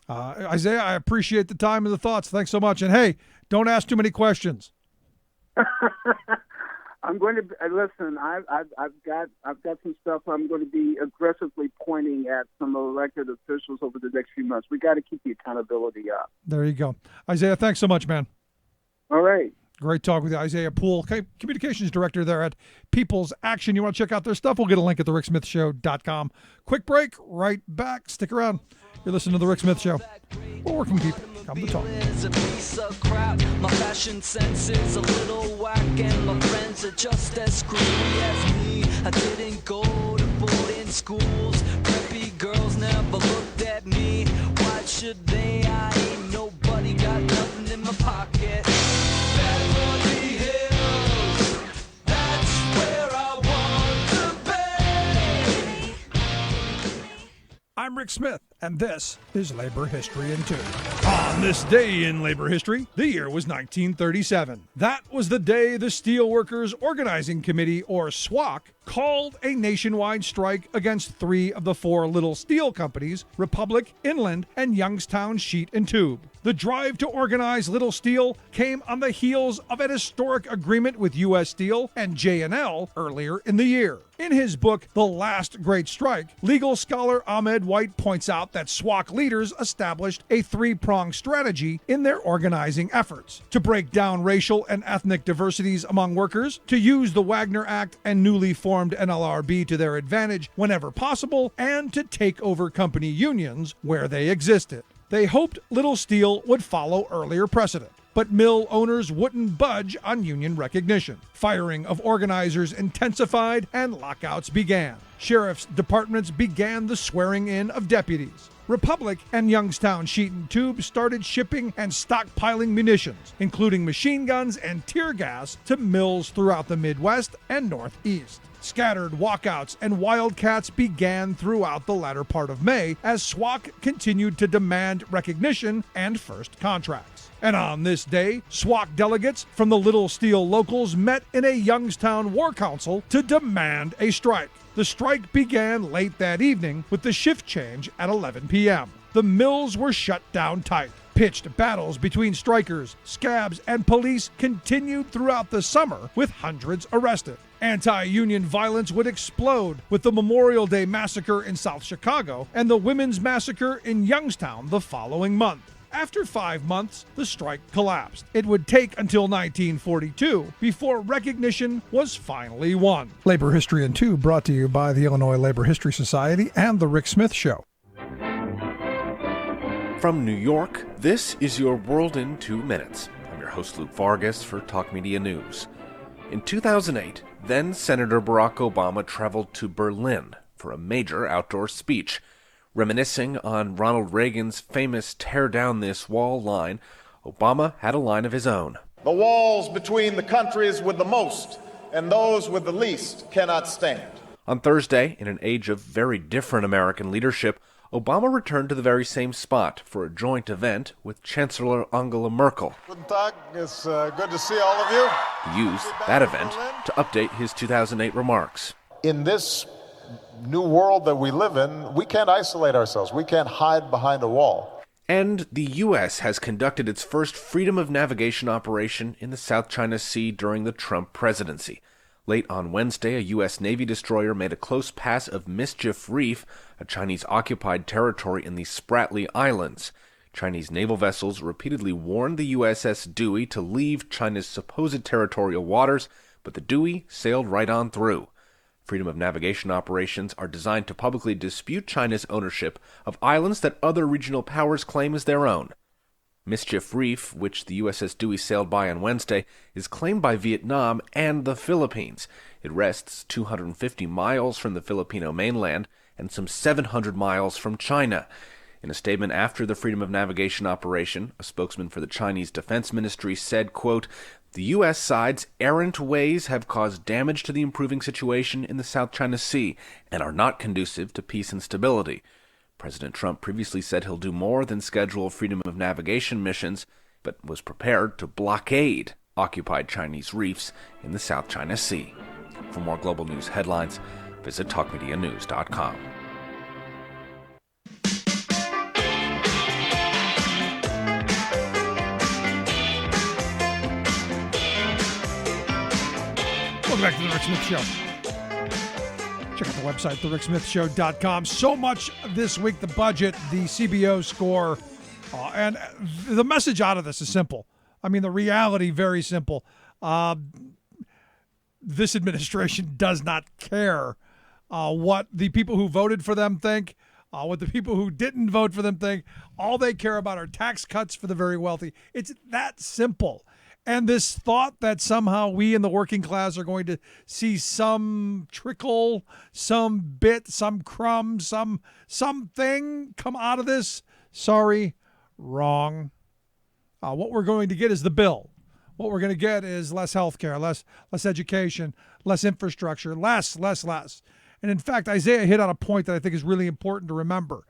Isaiah, I appreciate the time and the thoughts. Thanks so much. And hey, don't ask too many questions. I'm going to listen. I've got some stuff I'm going to be aggressively pointing at some elected officials over the next few months. We got to keep the accountability up. There you go, Isaiah. Thanks so much, man. All right. Great talk with you, Isaiah Poole, communications director there at People's Action. You want to check out their stuff? We'll get a link at thericksmithshow.com. Quick break. Right back. Stick around. You're listening to The Rick Smith Show. We're working people. Come to talk. Is a piece of crap. My fashion sense is a little whack, and my friends are just as screwy as me. I didn't go to boarding schools. Preppy girls never looked at me. Why should they? I ain't nobody, got nothing in my pocket. Beverly Hills, that's where I want to be. I'm Rick Smith, and this is Labor History in 2. On this day in labor history, the year was 1937. That was the day the Steelworkers Organizing Committee, or SWOC, called a nationwide strike against 3 of the 4 little steel companies, Republic, Inland, and Youngstown Sheet and Tube. The drive to organize Little Steel came on the heels of an historic agreement with U.S. Steel and J&L earlier in the year. In his book, The Last Great Strike, legal scholar Ahmed White points out that SWOC leaders established a 3-pronged strategy in their organizing efforts: to break down racial and ethnic diversities among workers, to use the Wagner Act and newly formed NLRB to their advantage whenever possible, and to take over company unions where they existed. They hoped Little Steel would follow earlier precedent, but mill owners wouldn't budge on union recognition. Firing of organizers intensified and lockouts began. Sheriff's departments began the swearing in of deputies. Republic and Youngstown Sheet and Tube started shipping and stockpiling munitions, including machine guns and tear gas, to mills throughout the Midwest and Northeast. Scattered walkouts and wildcats began throughout the latter part of May as SWOC continued to demand recognition and first contracts. And on this day, SWOC delegates from the Little Steel locals met in a Youngstown War Council to demand a strike. The strike began late that evening with the shift change at 11 p.m. The mills were shut down tight. Pitched battles between strikers, scabs, and police continued throughout the summer, with hundreds arrested. Anti-union violence would explode with the Memorial Day Massacre in South Chicago and the Women's Massacre in Youngstown the following month. After 5 months, the strike collapsed. It would take until 1942 before recognition was finally won. Labor History in 2 brought to you by the Illinois Labor History Society and The Rick Smith Show. From New York, this is your World in 2 Minutes. I'm your host, Luke Vargas, for Talk Media News. In 2008, then Senator Barack Obama traveled to Berlin for a major outdoor speech, Reminiscing on Ronald Reagan's famous "tear down this wall" line, Obama had a line of his own. The walls between the countries with the most and those with the least cannot stand. On Thursday, in an age of very different American leadership, Obama returned to the very same spot for a joint event with Chancellor Angela Merkel. Guten Tag, it's good to see all of you. He used that event to update his 2008 remarks. In this new world that we live in, we can't isolate ourselves. We can't hide behind a wall. And the U.S. has conducted its first freedom of navigation operation in the South China Sea during the Trump presidency. Late on Wednesday, a U.S. Navy destroyer made a close pass of Mischief Reef, a Chinese-occupied territory in the Spratly Islands. Chinese naval vessels repeatedly warned the USS Dewey to leave China's supposed territorial waters, but the Dewey sailed right on through. Freedom of navigation operations are designed to publicly dispute China's ownership of islands that other regional powers claim as their own. Mischief Reef, which the USS Dewey sailed by on Wednesday, is claimed by Vietnam and the Philippines. It rests 250 miles from the Filipino mainland and some 700 miles from China. In a statement after the Freedom of Navigation operation, a spokesman for the Chinese Defense Ministry said, quote, "The U.S. side's errant ways have caused damage to the improving situation in the South China Sea and are not conducive to peace and stability." President Trump previously said he'll do more than schedule freedom of navigation missions, but was prepared to blockade occupied Chinese reefs in the South China Sea. For more global news headlines, visit talkmedianews.com. Welcome back to the Rick Smith Show. Check out the website, thericksmithshow.com. So much this week, the budget, the CBO score, and the message out of this is simple. I mean, the reality, very simple. This administration does not care what the people who voted for them think, what the people who didn't vote for them think. All they care about are tax cuts for the very wealthy. It's that simple. And this thought that somehow we in the working class are going to see some trickle, some bit, some crumb, something come out of this, sorry, wrong. What we're going to get is the bill. What we're going to get is less health care, less education, less infrastructure, less. And in fact, Isaiah hit on a point that I think is really important to remember.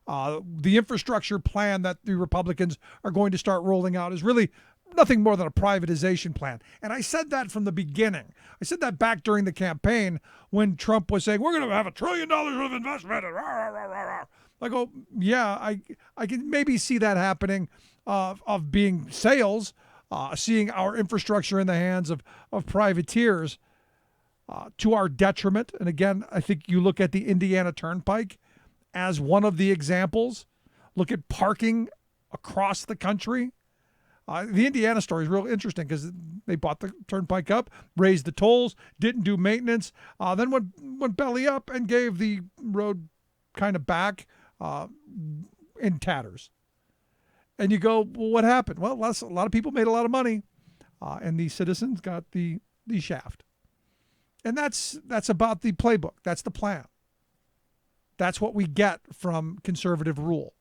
The infrastructure plan that the Republicans are going to start rolling out is really nothing more than a privatization plan. And I said that from the beginning. I said that back during the campaign when Trump was saying, we're going to have $1 trillion of investment. I go, yeah, I can maybe see that happening of being sales, seeing our infrastructure in the hands of privateers to our detriment. And again, I think you look at the Indiana Turnpike as one of the examples. Look at parking across the country. The Indiana story is real interesting because they bought the turnpike up, raised the tolls, didn't do maintenance, then went belly up and gave the road kind of back in tatters. And you go, well, what happened? Well, a lot of people made a lot of money, and the citizens got the shaft. And that's about the playbook. That's the plan. That's what we get from conservative rule.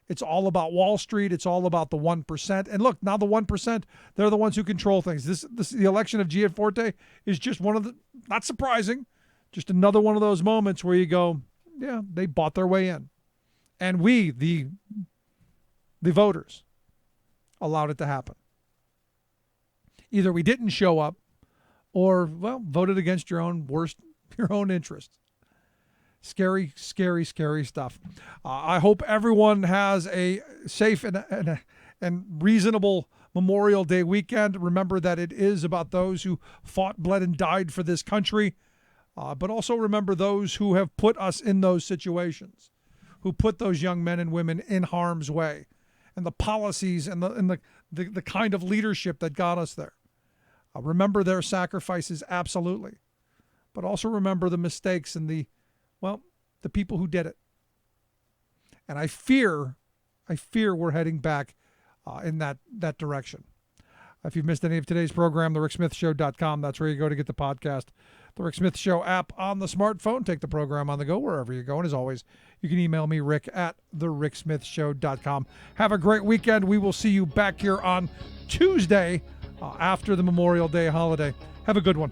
It's all about Wall Street. It's all about the 1%. And look, now the 1%, they're the ones who control things. The election of Gianforte is just one of the, not surprising, just another one of those moments where you go, yeah, they bought their way in. And we, the voters, allowed it to happen. Either we didn't show up or, well, voted against your own interests. Scary, scary, scary stuff. I hope everyone has a safe and reasonable Memorial Day weekend. Remember that it is about those who fought, bled, and died for this country. But also remember those who have put us in those situations, who put those young men and women in harm's way, and the policies and the kind of leadership that got us there. Remember their sacrifices, absolutely. But also remember the mistakes and the people who did it. And I fear we're heading back in that direction. If you've missed any of today's program, thericksmithshow.com, that's where you go to get the podcast. the Rick Smith Show app on the smartphone. Take the program on the go wherever you go. And as always, you can email me, Rick, at thericksmithshow.com. Have a great weekend. We will see you back here on Tuesday after the Memorial Day holiday. Have a good one.